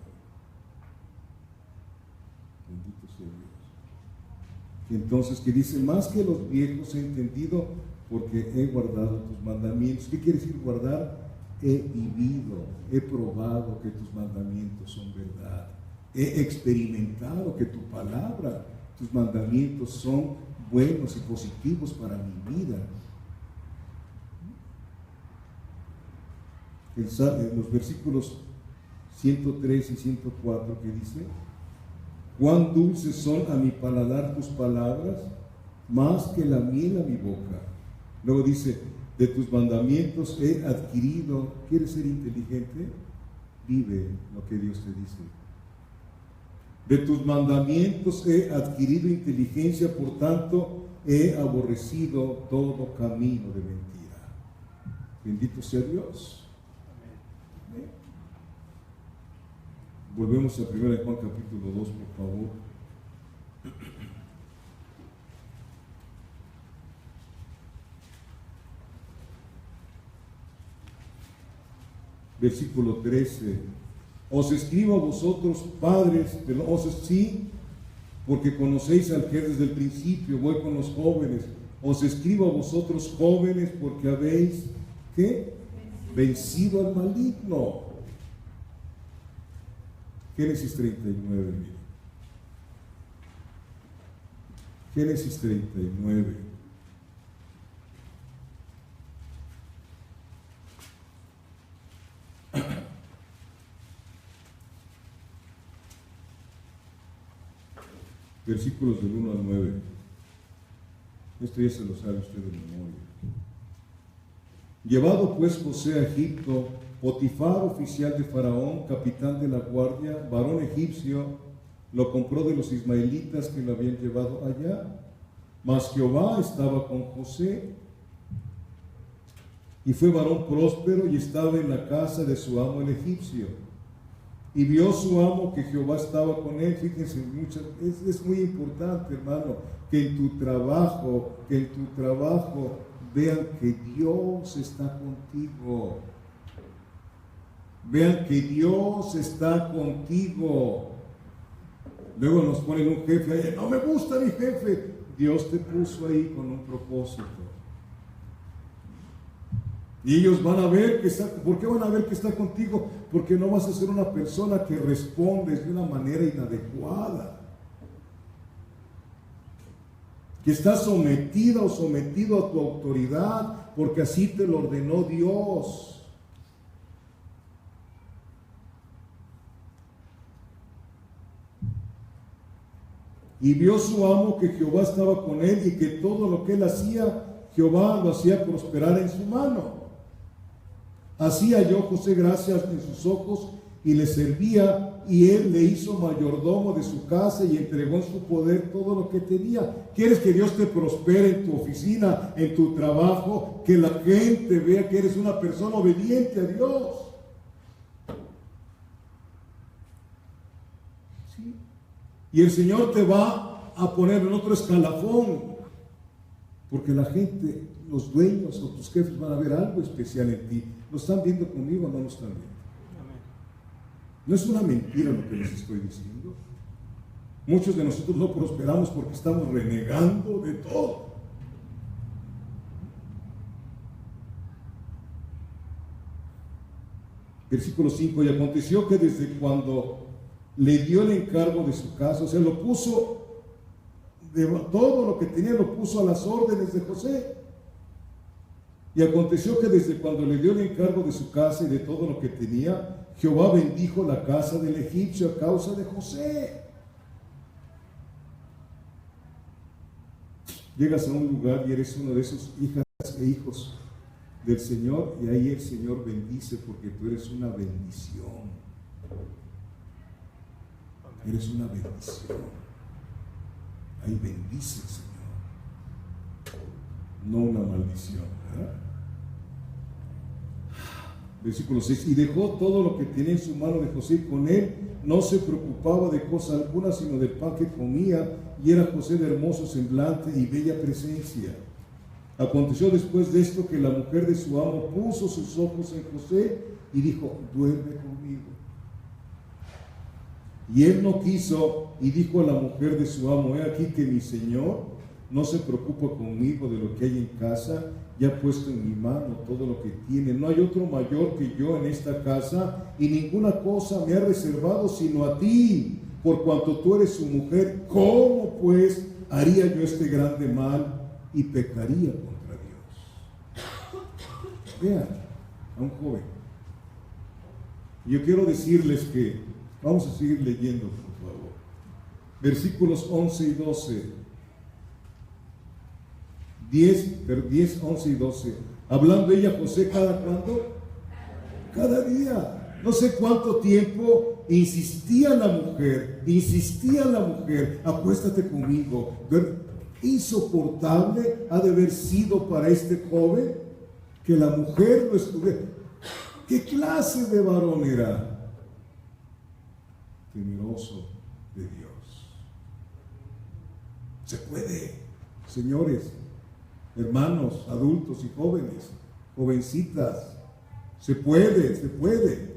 Bendito sea Dios. Y entonces que dice, más que los viejos he entendido porque he guardado tus mandamientos. ¿Qué quiere decir guardar? He vivido, he probado que tus mandamientos son verdad. He experimentado que tu palabra, tus mandamientos son buenos y positivos para mi vida. En los versículos 103 y 104 que dice, cuán dulces son a mi paladar tus palabras, más que la miel a mi boca. Luego dice, de tus mandamientos he adquirido. ¿Quieres ser inteligente? Vive lo que Dios te dice. De tus mandamientos he adquirido inteligencia, por tanto he aborrecido todo camino de mentira. Bendito sea Dios. Volvemos a 1 Juan capítulo 2, por favor. Versículo 13. Os escribo a vosotros, padres, sí, porque conocéis al que desde el principio. Voy con los jóvenes. Os escribo a vosotros, jóvenes, porque habéis, ¿qué? Vencido al maligno. Génesis 39, mire. Génesis 39. Versículos del 1 al 9. Esto ya se lo sabe usted de memoria. Llevado pues José a Egipto, Potifar, oficial de Faraón, capitán de la guardia, varón egipcio, lo compró de los ismaelitas que lo habían llevado allá. Mas Jehová estaba con José, y fue varón próspero y estaba en la casa de su amo el egipcio. Y vio su amo que Jehová estaba con él. Fíjense, es muy importante, hermano, que en tu trabajo vean que Dios está contigo. Vean que Dios está contigo. Luego nos ponen un jefe ahí, no me gusta mi jefe. Dios te puso ahí con un propósito. Y ellos van a ver que está. ¿Por qué van a ver que está contigo? Porque no vas a ser una persona que respondes de una manera inadecuada, que estás sometida o sometido a tu autoridad, porque así te lo ordenó Dios. Y vio su amo que Jehová estaba con él y que todo lo que él hacía, Jehová lo hacía prosperar en su mano. Así halló José gracias en sus ojos y le servía, y él le hizo mayordomo de su casa y entregó en su poder todo lo que tenía. ¿Quieres que Dios te prospere en tu oficina, en tu trabajo? Que la gente vea que eres una persona obediente a Dios. ¿Sí? Y el Señor te va a poner en otro escalafón, porque la gente, los dueños o tus jefes van a ver algo especial en ti. ¿Lo están viendo conmigo o no lo están viendo? No es una mentira lo que les estoy diciendo. Muchos de nosotros no prosperamos porque estamos renegando de todo. Versículo 5, y aconteció que desde cuando le dio el encargo de su casa, o sea, lo puso, todo lo que tenía lo puso a las órdenes de José. Y aconteció que desde cuando le dio el encargo de su casa y de todo lo que tenía, Jehová bendijo la casa del egipcio a causa de José. Llegas a un lugar y eres uno de esos hijas e hijos del Señor, y ahí el Señor bendice porque tú eres una bendición. Eres una bendición. Ahí bendice el Señor, no una maldición, ¿verdad? Versículo 6, y dejó todo lo que tenía en su mano de José, y con él no se preocupaba de cosa alguna, sino del pan que comía, y era José de hermoso semblante y bella presencia. Aconteció después de esto que la mujer de su amo puso sus ojos en José y dijo, duerme conmigo. Y él no quiso, y dijo a la mujer de su amo, he aquí que mi señor no se preocupa conmigo de lo que hay en casa, ya ha puesto en mi mano todo lo que tiene. No hay otro mayor que yo en esta casa, y ninguna cosa me ha reservado sino a ti, por cuanto tú eres su mujer. ¿Cómo pues haría yo este grande mal y pecaría contra Dios? Vean a un joven. Yo quiero decirles que, vamos a seguir leyendo, por favor. Versículos 11 y 12. 10, 11 y 12. Hablando ella a José, ¿cada cuándo? Cada día. No sé cuánto tiempo insistía la mujer, acuéstate conmigo. Insoportable ha de haber sido para este joven que la mujer lo estuviera. ¿Qué clase de varón era? Temeroso de Dios. Se puede, señores, hermanos, adultos y jóvenes, jovencitas, se puede.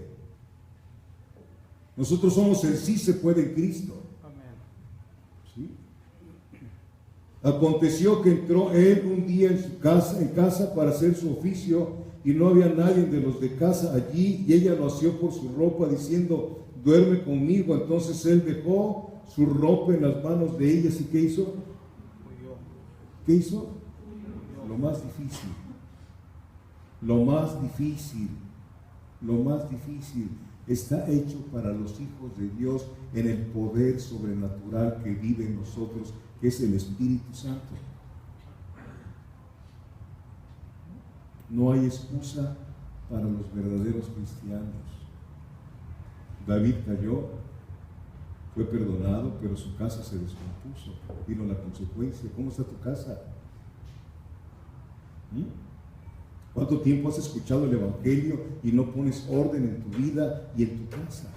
Nosotros somos el sí se puede en Cristo. ¿Sí? Aconteció que entró él un día en casa para hacer su oficio, y no había nadie de los de casa allí, y ella lo asió por su ropa, diciendo, duerme conmigo. Entonces él dejó su ropa en las manos de ellas, ¿y qué hizo? ¿Qué hizo? Lo más difícil está hecho para los hijos de Dios en el poder sobrenatural que vive en nosotros, que es el Espíritu Santo. No hay excusa para los verdaderos cristianos. David cayó, fue perdonado, pero su casa se descompuso. Vino la consecuencia. ¿Cómo está tu casa? ¿Cuánto tiempo has escuchado el Evangelio y no pones orden en tu vida y en tu casa?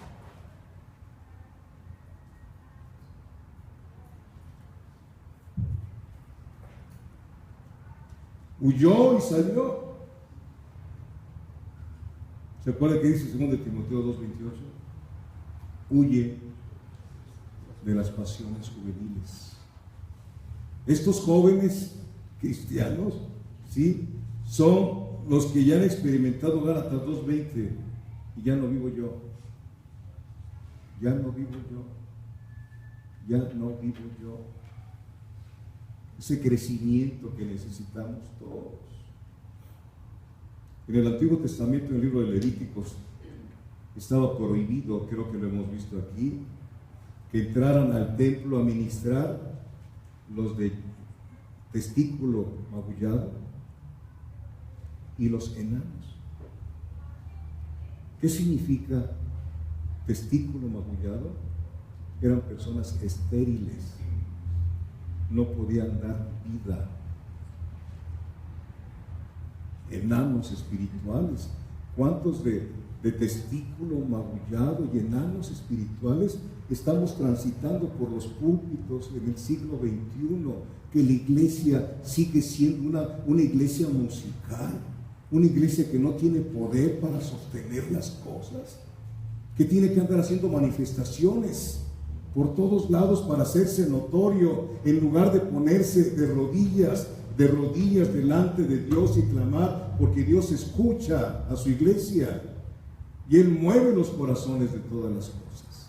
Huyó y salió. ¿Se acuerda que dice 2 Timoteo 2:28? Huye de las pasiones juveniles. Estos jóvenes cristianos, ¿sí?, son los que ya han experimentado Gálatas 2:20, y ya no vivo yo, ya no vivo yo, ya no vivo yo. Ese crecimiento que necesitamos todos. En el Antiguo Testamento, en el libro de Levíticos, estaba prohibido, creo que lo hemos visto aquí, que entraran al templo a ministrar los de testículo magullado y los enanos. ¿Qué significa testículo magullado? Eran personas estériles, no podían dar vida. Enanos espirituales. ¿Cuántos de testículo magullado y enanos espirituales estamos transitando por los púlpitos en el siglo XXI? Que la iglesia sigue siendo una iglesia musical, una iglesia que no tiene poder para sostener las cosas, que tiene que andar haciendo manifestaciones por todos lados para hacerse notorio, en lugar de ponerse de rodillas delante de Dios y clamar, porque Dios escucha a su iglesia y Él mueve los corazones de todas las cosas.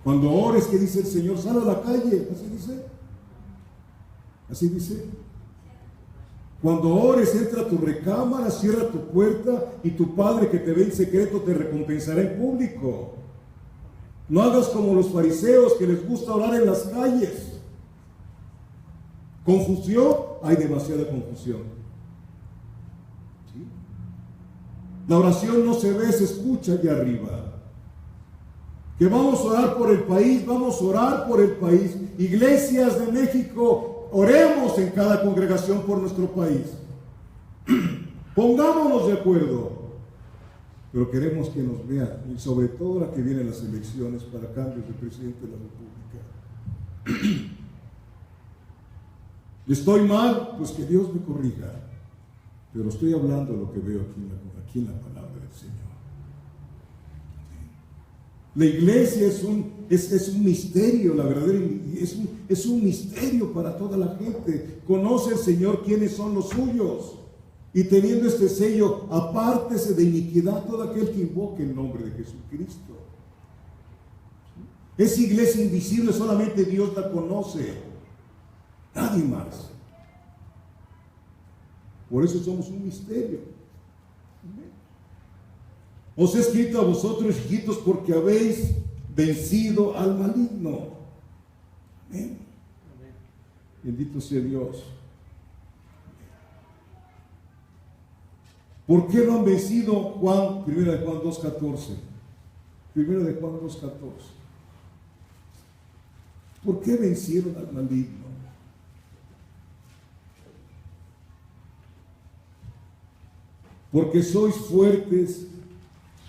Cuando ores, ¿qué dice el Señor? Sal a la calle, así dice. Cuando ores, entra a tu recámara, cierra tu puerta y tu Padre que te ve en secreto te recompensará en público. No hagas como los fariseos que les gusta orar en las calles. Confusión, hay demasiada confusión. ¿Sí? La oración no se ve, se escucha allá arriba. Que vamos a orar por el país, vamos a orar por el país. Iglesias de México, oremos en cada congregación por nuestro país. Pongámonos de acuerdo. Pero queremos que nos vean, y sobre todo ahora que vienen las elecciones para cambios de presidente de la República. ¿Estoy mal? Pues que Dios me corrija. Pero estoy hablando de lo que veo aquí en la palabra del Señor. La iglesia es un misterio, la verdadera, es un misterio para toda la gente. Conoce el Señor quiénes son los suyos. Y teniendo este sello, apártese de iniquidad todo aquel que invoque el nombre de Jesucristo. Esa iglesia invisible solamente Dios la conoce, nadie más. Por eso somos un misterio. Os he escrito a vosotros, hijitos, porque habéis vencido al maligno. Amén. Bendito sea Dios. ¿Por qué lo han vencido? Juan, 1 de Juan 2:14. 1 de Juan 2:14. ¿Por qué vencieron al maligno? Porque sois fuertes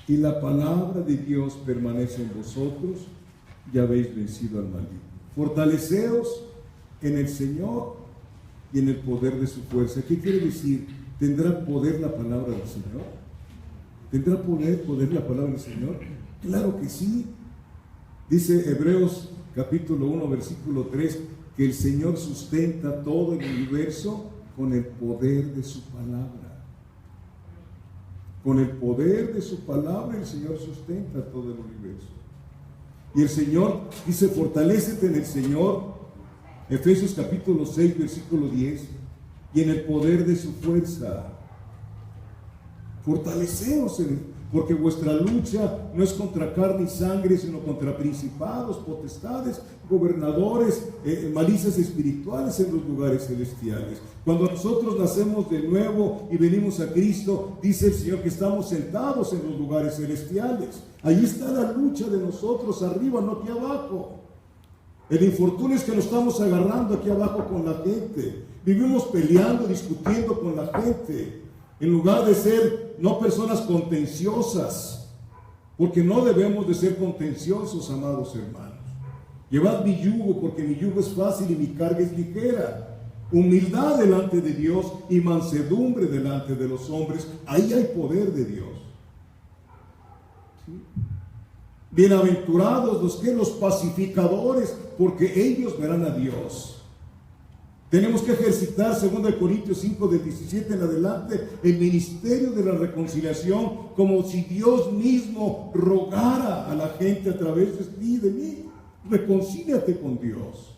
y la palabra de Dios permanece en vosotros y habéis vencido al maligno. Fortaleceos en el Señor y en el poder de su fuerza. ¿Qué quiere decir? ¿Tendrá poder la palabra del Señor? ¿Tendrá poder la palabra del Señor? Claro que sí. Dice Hebreos capítulo 1, versículo 3, que el Señor sustenta todo el universo con el poder de su palabra. Con el poder de su palabra el Señor sustenta todo el universo. Y el Señor dice, fortalécete en el Señor, Efesios capítulo 6, versículo 10, y en el poder de su fuerza. Fortaleceos porque vuestra lucha no es contra carne y sangre, sino contra principados, potestades, gobernadores, malicias espirituales en los lugares celestiales. Cuando nosotros nacemos de nuevo y venimos a Cristo, dice el Señor que estamos sentados en los lugares celestiales. Ahí está la lucha de nosotros, arriba, no aquí abajo. El infortunio es que nos estamos agarrando aquí abajo con la gente. Vivimos peleando, discutiendo con la gente, en lugar de ser no personas contenciosas, porque no debemos de ser contenciosos, amados hermanos. Llevad mi yugo, porque mi yugo es fácil y mi carga es ligera. Humildad delante de Dios y mansedumbre delante de los hombres, ahí hay poder de Dios. ¿Sí? Bienaventurados los pacificadores, porque ellos verán a Dios. Tenemos que ejercitar, 2 Corintios 5, del 17 en adelante, el ministerio de la reconciliación, como si Dios mismo rogara a la gente a través de ti y de mí. Reconcíliate con Dios.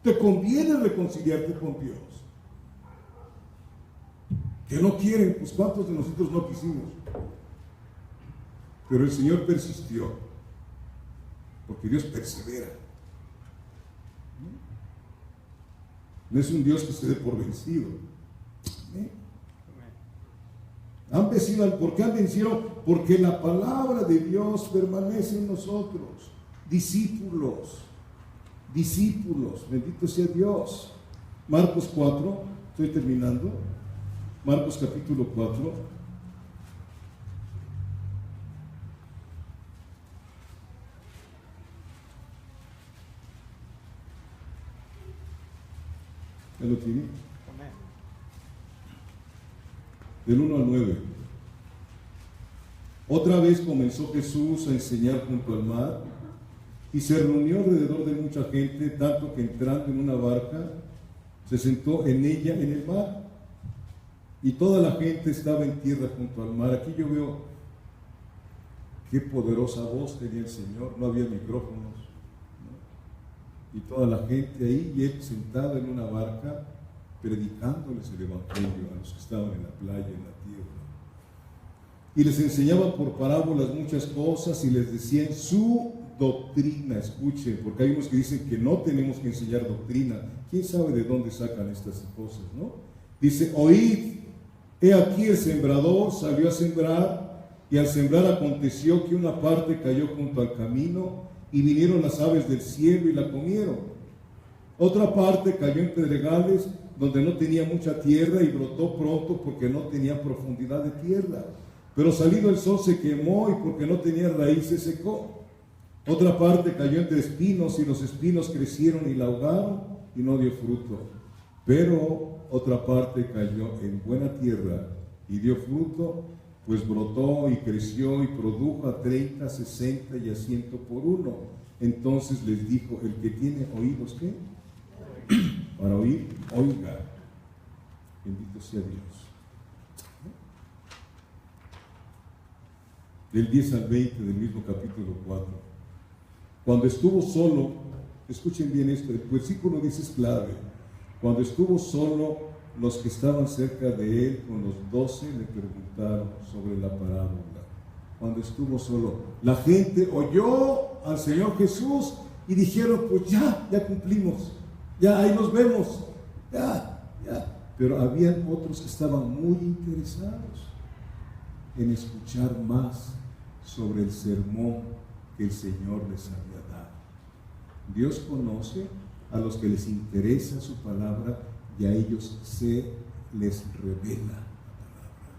Te conviene reconciliarte con Dios. Que no quieren, pues ¿cuántos de nosotros no quisimos? Pero el Señor persistió, porque Dios persevera. No es un Dios que se dé por vencido. Han vencido. ¿Por qué han vencido? Porque la palabra de Dios permanece en nosotros. Discípulos, bendito sea Dios. Marcos 4, estoy terminando. Marcos capítulo 4. ¿Ya lo tiene? Del 1 al 9. Otra vez comenzó Jesús a enseñar junto al mar y se reunió alrededor de mucha gente, tanto que entrando en una barca se sentó en ella en el mar y toda la gente estaba en tierra junto al mar. Aquí yo veo qué poderosa voz tenía el Señor, no había micrófonos, ¿no? Y toda la gente ahí y él sentado en una barca predicándoles el evangelio a los que estaban en la playa, en la tierra. Y les enseñaba por parábolas muchas cosas y les decía en su doctrina, escuchen, porque hay unos que dicen que no tenemos que enseñar doctrina. ¿Quién sabe de dónde sacan estas cosas, no? Dice, oíd, he aquí el sembrador salió a sembrar, y al sembrar aconteció que una parte cayó junto al camino, y vinieron las aves del cielo y la comieron. Otra parte cayó en pedregales, donde no tenía mucha tierra, y brotó pronto porque no tenía profundidad de tierra. Pero salido el sol se quemó, y porque no tenía raíz se secó. Otra parte cayó entre espinos, y los espinos crecieron y la ahogaron, y no dio fruto. Pero otra parte cayó en buena tierra, y dio fruto, pues brotó y creció, y produjo a 30, 60 y a 100 por uno. Entonces les dijo, el que tiene oídos, ¿qué? Para oír, oiga. Bendito sea Dios. Del 10 al 20 del mismo capítulo 4. Cuando estuvo solo, escuchen bien esto, el versículo dice es clave. Cuando estuvo solo, los que estaban cerca de él con los 12 le preguntaron sobre la parábola. Cuando estuvo solo, la gente oyó al Señor Jesús y dijeron, pues ya cumplimos, ya ahí nos vemos, ya. Pero habían otros que estaban muy interesados en escuchar más sobre el sermón que el Señor les había dado. Dios conoce a los que les interesa su palabra y a ellos se les revela la palabra.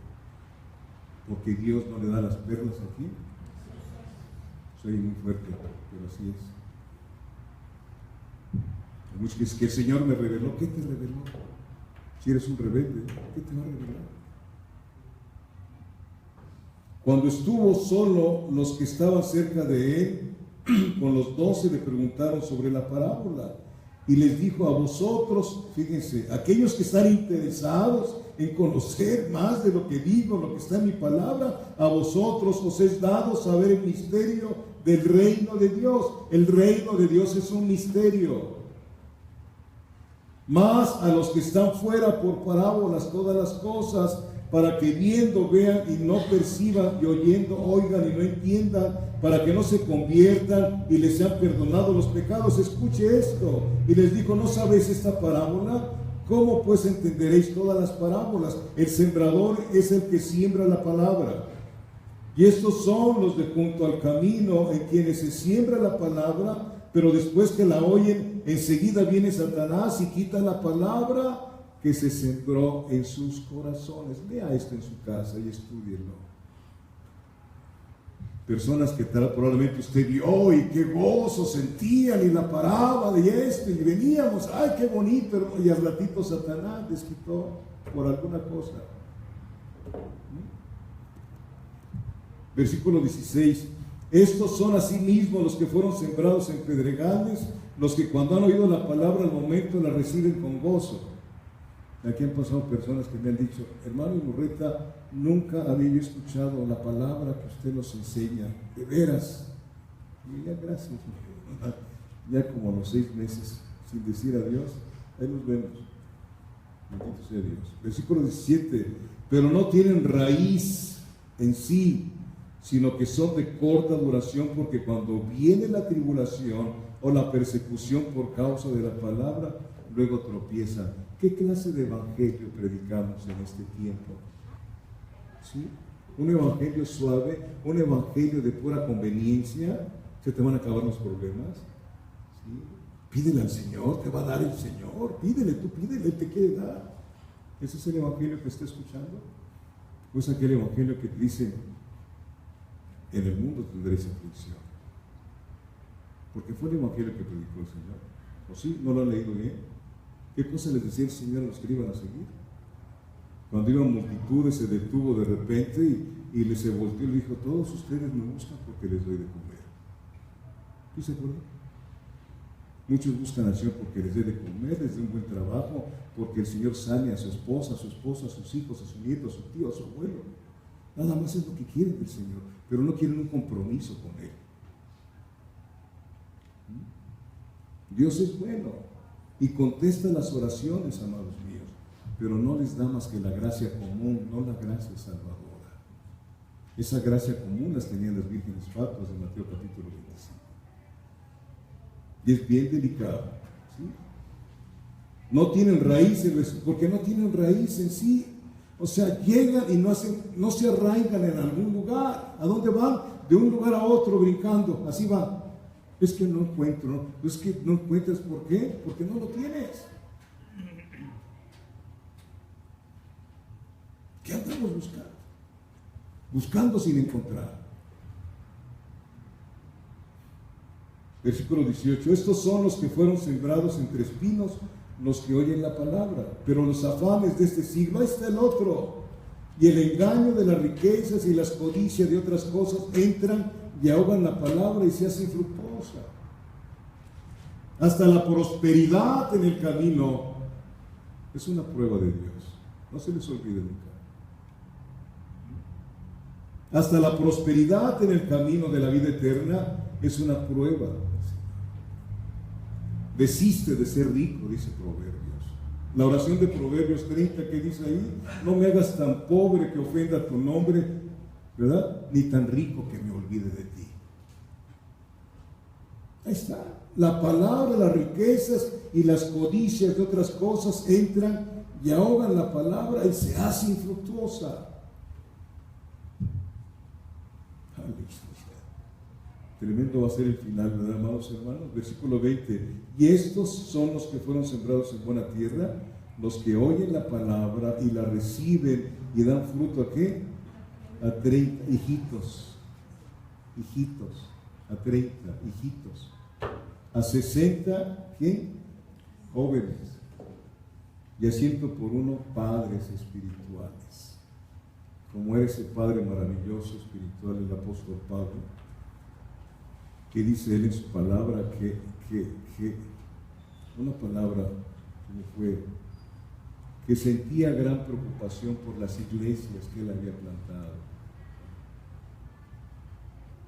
Porque Dios no le da las perlas aquí. Soy muy fuerte, pero así es. Muchos que es que el Señor me reveló. ¿Qué te reveló? Si eres un rebelde, ¿qué te va a revelar? Cuando estuvo solo, los que estaban cerca de él, con los 12 le preguntaron sobre la parábola. Y les dijo a vosotros, fíjense, aquellos que están interesados en conocer más de lo que digo, lo que está en mi palabra, a vosotros os es dado saber el misterio del reino de Dios. El reino de Dios es un misterio. Mas a los que están fuera por parábolas todas las cosas para que viendo vean y no perciban, y oyendo oigan y no entiendan, para que no se conviertan y les sean perdonados los pecados. Escuche esto. Y les dijo: ¿no sabéis esta parábola? ¿Cómo pues entenderéis todas las parábolas? El sembrador es el que siembra la palabra. Y estos son los de junto al camino, en quienes se siembra la palabra, pero después que la oyen, enseguida viene Satanás y quita la palabra que se sembró en sus corazones. Lea esto en su casa y estúdielo. Personas que probablemente usted vio y qué gozo sentían y la parábola y esto, y veníamos, ay, qué bonito, y al ratito Satanás les quitó por alguna cosa. Versículo 16: estos son asimismo los que fueron sembrados en pedregales, los que cuando han oído la palabra al momento la reciben con gozo. Aquí han pasado personas que me han dicho: hermano Imurrieta, nunca había yo escuchado la palabra que usted nos enseña, de veras. Y ya, gracias. Ya como a los 6 meses, sin decir adiós, ahí nos vemos. Bendito sea Dios. Versículo 17: pero no tienen raíz en sí, sino que son de corta duración, porque cuando viene la tribulación o la persecución por causa de la palabra, luego tropiezan. ¿Qué clase de evangelio predicamos en este tiempo? ¿Sí? Un evangelio suave, un evangelio de pura conveniencia. ¿Se te van a acabar los problemas? ¿Sí? Pídele al Señor, te va a dar el Señor. Pídele, tú pídele, Él te quiere dar. ¿Ese es el evangelio que está escuchando? ¿O es aquel evangelio que te dice: en el mundo tendréis aflicción? Porque fue el evangelio que predicó el Señor. ¿O sí? ¿No lo han leído bien? ¿Qué cosa les decía el Señor a los que iban a seguir? Cuando iban multitudes, se detuvo de repente y se volteó y le dijo: todos ustedes me buscan porque les doy de comer. ¿Sí se acuerdan? Muchos buscan al Señor porque les dé de comer, les dé un buen trabajo, porque el Señor sane a su esposa, a sus hijos, a su nieto, a su tío, a su abuelo. Nada más es lo que quieren del Señor, pero no quieren un compromiso con Él. Dios es bueno y contesta las oraciones, amados míos, pero no les da más que la gracia común, no la gracia salvadora. Esa gracia común las tenían las vírgenes fatuas de Mateo capítulo 25. Y es bien delicado, ¿sí? No tienen raíces, porque no tienen raíz en sí. O sea, llegan y no se arraigan en algún lugar. ¿A dónde van? De un lugar a otro brincando, así van. Es que no encuentro, ¿no? Es que no encuentras, ¿por qué? Porque no lo tienes. ¿Qué andamos buscando? Buscando sin encontrar. Versículo 18: estos son los que fueron sembrados entre espinos, los que oyen la palabra, pero los afanes de este siglo, ahí está el otro, y el engaño de las riquezas y las codicias de otras cosas entran y ahogan la palabra y se hace infructuosa. Hasta la prosperidad en el camino es una prueba de Dios, no se les olvide nunca. Hasta la prosperidad en el camino de la vida eterna es una prueba. Desiste de ser rico, dice Proverbios. La oración de Proverbios 30, que dice ahí: no me hagas tan pobre que ofenda tu nombre, ¿verdad? Ni tan rico que me olvide de ti. Ahí está. La palabra, las riquezas y las codicias de otras cosas entran y ahogan la palabra y se hace infructuosa. Tremendo va a ser el final, ¿verdad, amados hermanos? Versículo 20: y estos son los que fueron sembrados en buena tierra, los que oyen la palabra y la reciben y dan fruto, ¿a qué? A 30 hijitos, a 30 hijitos, a 60, ¿quién? Jóvenes, y a 100 por 1 padres espirituales, como era ese Padre maravilloso espiritual, el apóstol Pablo, que dice él en su palabra que una palabra que sentía gran preocupación por las iglesias que él había plantado.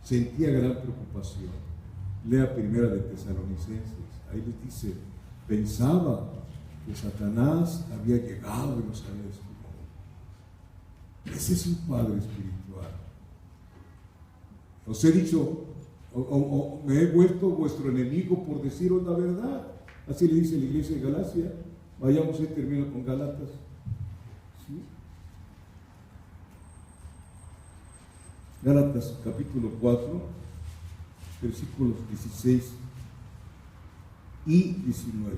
Sentía gran preocupación. Lea Primera de Tesalonicenses, ahí les dice: pensaba que Satanás había llegado y los había destruido. Ese es un padre espiritual. Os he dicho, me he vuelto vuestro enemigo por deciros la verdad. Así le dice la iglesia de Galacia. Vayamos y termino con Gálatas. ¿Sí? Gálatas capítulo 4, versículos 16 y 19.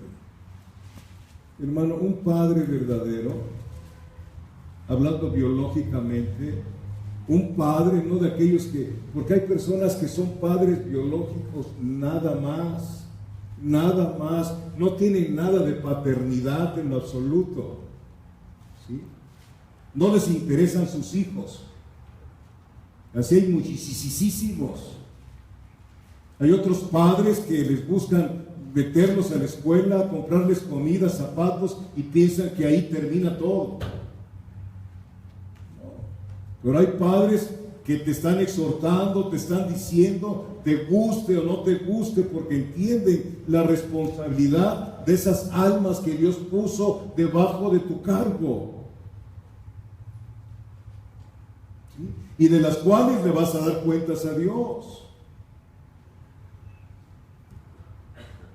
Hermano, un padre verdadero, hablando biológicamente, un padre, no de aquellos que, porque hay personas que son padres biológicos, nada más, no tienen nada de paternidad en lo absoluto, ¿sí? No les interesan sus hijos. Así hay muchísimos. Hay otros padres que les buscan meterlos a la escuela, comprarles comida, zapatos y piensan que ahí termina todo. Pero hay padres que te están exhortando, te están diciendo, te guste o no te guste, porque entienden la responsabilidad de esas almas que Dios puso debajo de tu cargo. ¿Sí? Y de las cuales le vas a dar cuentas a Dios.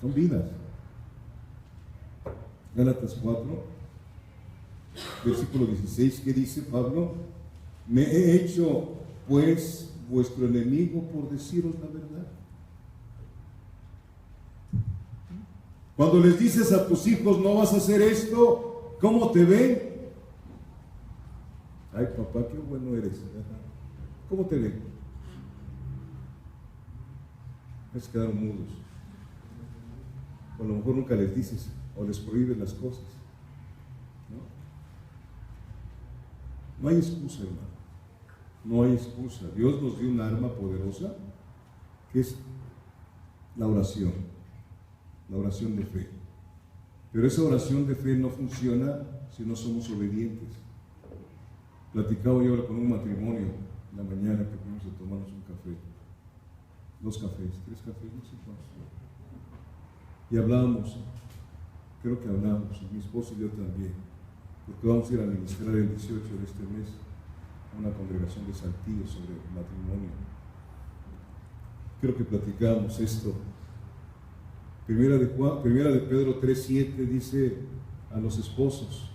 Son vidas. Gálatas 4, versículo 16, ¿qué dice Pablo? Me he hecho, pues, vuestro enemigo por deciros la verdad. Cuando les dices a tus hijos, no vas a hacer esto, ¿cómo te ven? Ay, papá, qué bueno eres. ¿Cómo te ven? Se quedaron mudos. O a lo mejor nunca les dices o les prohíbes las cosas. No hay excusa, hermano. No hay excusa. Dios nos dio un arma poderosa que es la oración de fe. Pero esa oración de fe no funciona si no somos obedientes. Platicaba yo ahora con un matrimonio en la mañana que fuimos a tomarnos un café, 2 cafés, 3 cafés, no sé cuántos. Y hablábamos, creo que hablamos, mi esposo y yo también, porque vamos a ir a ministrar el 18 de este mes a una congregación de Saltillo sobre el matrimonio. Creo que platicamos esto. Primera de Pedro 3:7 dice a los esposos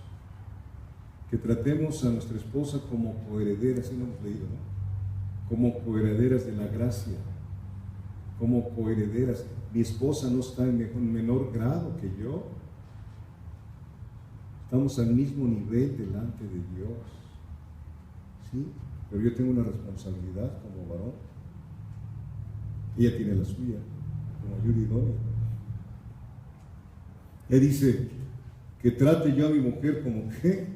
que tratemos a nuestra esposa como coherederas, así lo hemos leído, ¿no? Como coherederas de la gracia, como coherederas. Mi esposa no está en menor grado que yo. Estamos al mismo nivel delante de Dios, ¿sí? Pero yo tengo una responsabilidad como varón. Ella tiene la suya, como Yuri y Donia. Él dice que trate yo a mi mujer como ¿qué?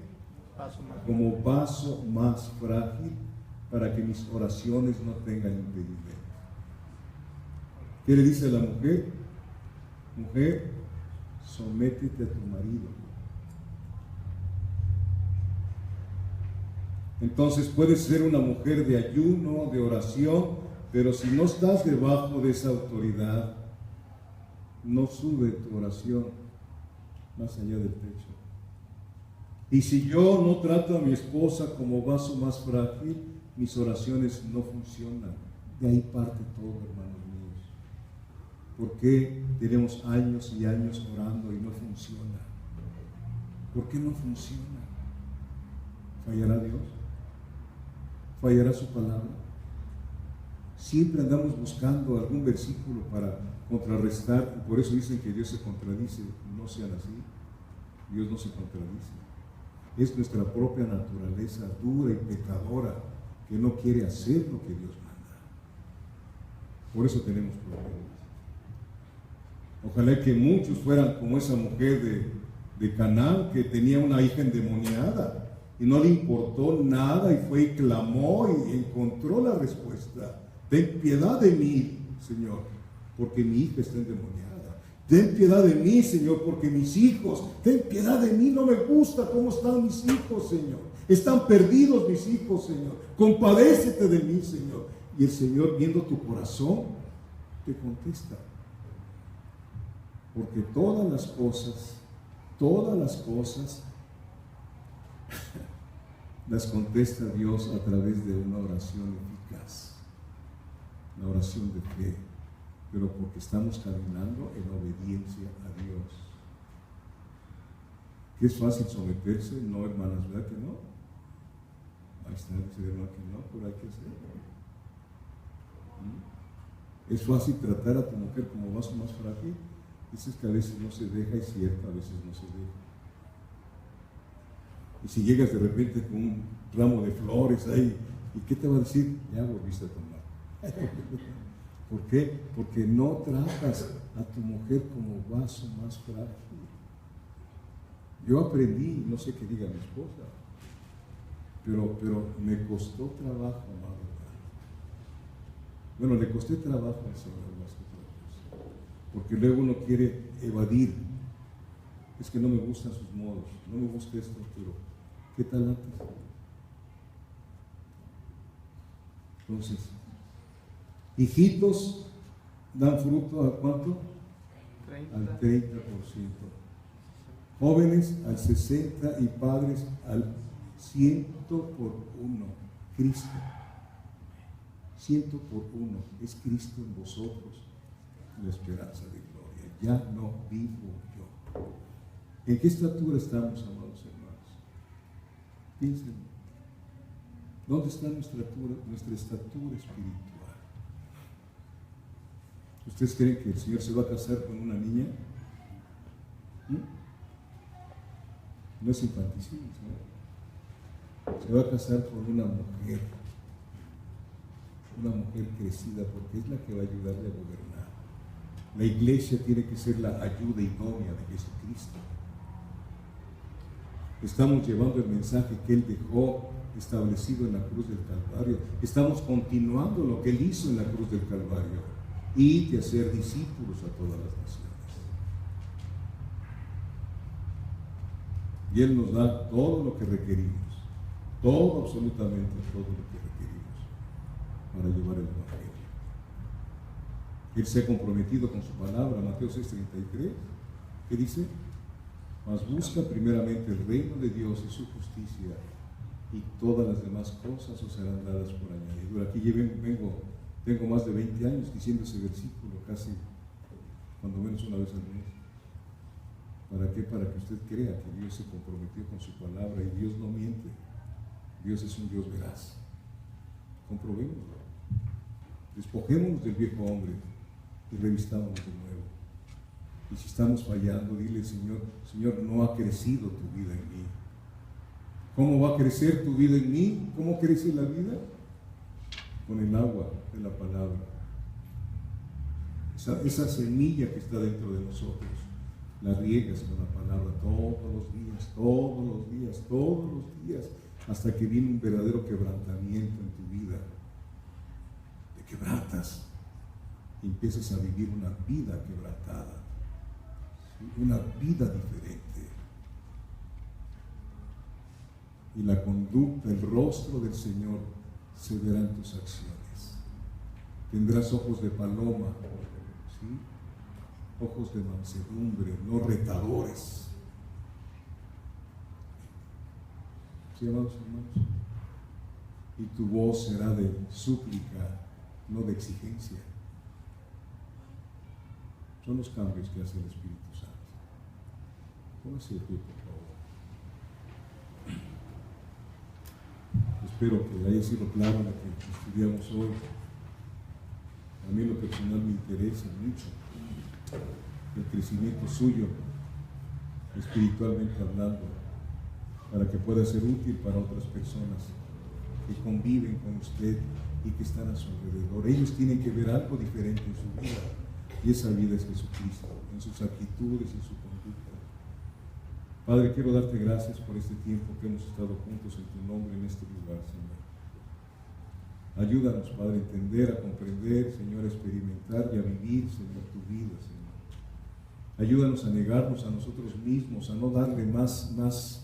Como vaso más frágil para que mis oraciones no tengan impedimento. ¿Qué le dice a la mujer? Mujer, sométete a tu marido. Entonces puedes ser una mujer de ayuno, de oración, pero si no estás debajo de esa autoridad, no sube tu oración más allá del techo. Y si yo no trato a mi esposa como vaso más frágil, mis oraciones no funcionan. De ahí parte todo, hermanos míos. ¿Por qué tenemos años y años orando y no funciona? ¿Por qué no funciona? ¿Fallará Dios? ¿Fallará su palabra? Siempre andamos buscando algún versículo para contrarrestar, y por eso dicen que Dios se contradice. No sean así. Dios no se contradice. Es nuestra propia naturaleza dura y pecadora que no quiere hacer lo que Dios manda. Por eso tenemos problemas. Ojalá que muchos fueran como esa mujer de Canaán que tenía una hija endemoniada y no le importó nada y fue y clamó y encontró la respuesta. Ten piedad de mí, Señor, porque mi hija está endemoniada. Ten piedad de mí, Señor, porque mis hijos, ten piedad de mí, no me gusta cómo están mis hijos, Señor. Están perdidos mis hijos, Señor. Compadécete de mí, Señor. Y el Señor, viendo tu corazón, te contesta. Porque todas las cosas, las contesta Dios a través de una oración eficaz, la oración de fe, pero porque estamos caminando en obediencia a Dios. ¿Que es fácil someterse? No, hermanas, ¿verdad que no? Ahí está, dice hermano que no, pero hay que hacerlo. Es fácil tratar a tu mujer como vaso más frágil. Dices que a veces no se deja, es cierto, a veces no se deja. Y si llegas de repente con un ramo de flores ahí, ¿y qué te va a decir? Ya volviste a tomar. ¿Por qué? Porque no tratas a tu mujer como vaso más frágil. Yo aprendí, no sé qué diga mi esposa, pero me costó trabajo, amado. Bueno, le costé trabajo al Señor más que otra cosa, porque luego uno quiere evadir. Es que no me gustan sus modos, no me gusta esto, pero ¿qué tal antes? Entonces, hijitos dan fruto ¿a cuánto? 30. Al 30%. Jóvenes al 60% y padres al 100 por 1. Cristo. 100 por 1. Es Cristo en vosotros, la esperanza de gloria. Ya no vivo yo. ¿En qué estatura estamos, amados hermanos? Piensen. ¿Dónde está nuestra estatura espiritual? ¿Ustedes creen que el Señor se va a casar con una niña? No es infanticismo, ¿no? Se va a casar con una mujer crecida, porque es la que va a ayudarle a gobernar. La iglesia tiene que ser la ayuda idónea de Jesucristo. Estamos llevando el mensaje que Él dejó establecido en la cruz del Calvario. Estamos continuando lo que Él hizo en la cruz del Calvario, y de hacer discípulos a todas las naciones. Y Él nos da todo lo que requerimos, todo, absolutamente todo lo que requerimos para llevar el Evangelio. Él se ha comprometido con su palabra, Mateo 6:33, que dice: mas busca primeramente el reino de Dios y su justicia, y todas las demás cosas os serán dadas por añadidura. Aquí tengo más de 20 años diciendo ese versículo, casi cuando menos una vez al mes. ¿Para qué? Para que usted crea que Dios se comprometió con su palabra, y Dios no miente. Dios es un Dios veraz. Comprobémoslo. Despojémonos del viejo hombre y revistámonos de nuevo. Y si estamos fallando, dile: Señor, no ha crecido tu vida en mí. ¿Cómo va a crecer tu vida en mí? ¿Cómo crece la vida? Con el agua de la palabra. Esa semilla que está dentro de nosotros, la riegas con la palabra todos los días, hasta que viene un verdadero quebrantamiento en tu vida. Te quebrantas y empiezas a vivir una vida quebrantada, una vida diferente. Y la conducta, el rostro del Señor se verá en tus acciones. Tendrás ojos de paloma, ¿sí? Ojos de mansedumbre, no retadores. ¿Sí, amados hermanos? Y tu voz será de súplica, no de exigencia. Son los cambios que hace el Espíritu Santo. Póngase de pie, por favor. Espero que haya sido claro lo que estudiamos hoy. A mí en lo personal me interesa mucho el crecimiento suyo, espiritualmente hablando, para que pueda ser útil para otras personas que conviven con usted y que están a su alrededor. Ellos tienen que ver algo diferente en su vida, y esa vida es Jesucristo, en sus actitudes y en su conducta. Padre, quiero darte gracias por este tiempo que hemos estado juntos en tu nombre en este lugar, Señor. Ayúdanos, Padre, a entender, a comprender, Señor, a experimentar y a vivir, Señor, tu vida, Señor. Ayúdanos a negarnos a nosotros mismos, a no darle más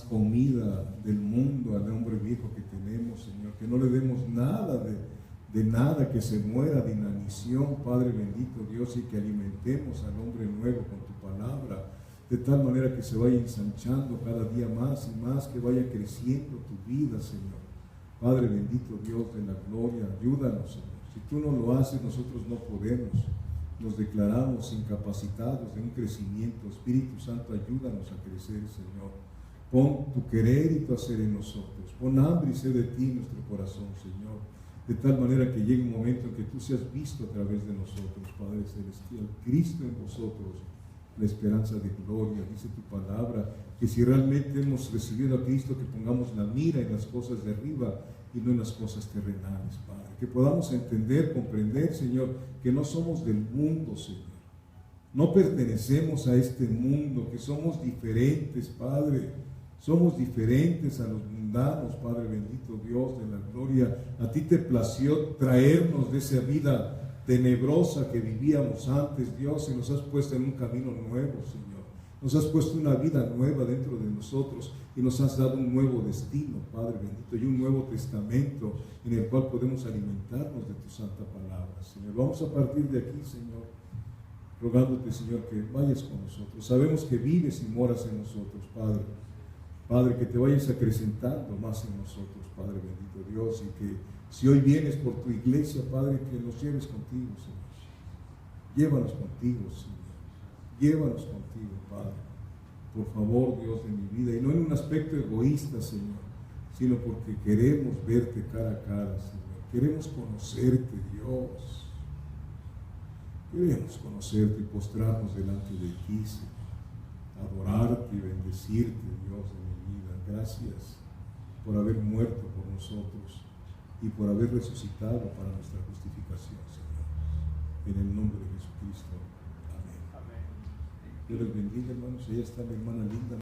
comida del mundo al hombre viejo que tenemos, Señor. Que no le demos nada de nada que se muera de inanición, Padre bendito Dios, y que alimentemos al hombre nuevo con tu palabra. de tal manera que se vaya ensanchando cada día más y más, que vaya creciendo tu vida, Señor. Padre bendito, Dios de la gloria, ayúdanos, Señor. Si tú no lo haces, nosotros no podemos. Nos declaramos incapacitados de un crecimiento. Espíritu Santo, ayúdanos a crecer, Señor. Pon tu querer y tu hacer en nosotros. Pon hambre y sed de ti en nuestro corazón, Señor. De tal manera que llegue un momento en que tú seas visto a través de nosotros, Padre Celestial. Cristo en vosotros, la esperanza de gloria. Dice tu palabra que si realmente hemos recibido a Cristo, que pongamos la mira en las cosas de arriba y no en las cosas terrenales, Padre. Que podamos entender, comprender, Señor, que no somos del mundo, Señor. No pertenecemos a este mundo, que somos diferentes, Padre. Somos diferentes a los mundanos, Padre bendito, Dios de la gloria. A ti te plació traernos de esa vida tenebrosa que vivíamos antes, Dios, y nos has puesto en un camino nuevo, Señor. Nos has puesto una vida nueva dentro de nosotros y nos has dado un nuevo destino, Padre bendito, y un nuevo testamento en el cual podemos alimentarnos de tu santa palabra, Señor. Vamos a partir de aquí, Señor, rogándote, Señor, que vayas con nosotros. Sabemos que vives y moras en nosotros, Padre. Padre, que te vayas acrecentando más en nosotros, Padre bendito Dios, y que si hoy vienes por tu iglesia, Padre, que nos lleves contigo, Señor. Llévanos contigo, Señor. Llévanos contigo, Padre. Por favor, Dios de mi vida, y no en un aspecto egoísta, Señor, sino porque queremos verte cara a cara, Señor. Queremos conocerte, Dios. Queremos conocerte y postrarnos delante de ti, Señor. Adorarte y bendecirte, Dios de mi vida. Gracias por haber muerto por nosotros y por haber resucitado para nuestra justificación, Señor. En el nombre de Jesucristo. Amén. Dios les bendiga, hermanos. Ella está mi hermana linda.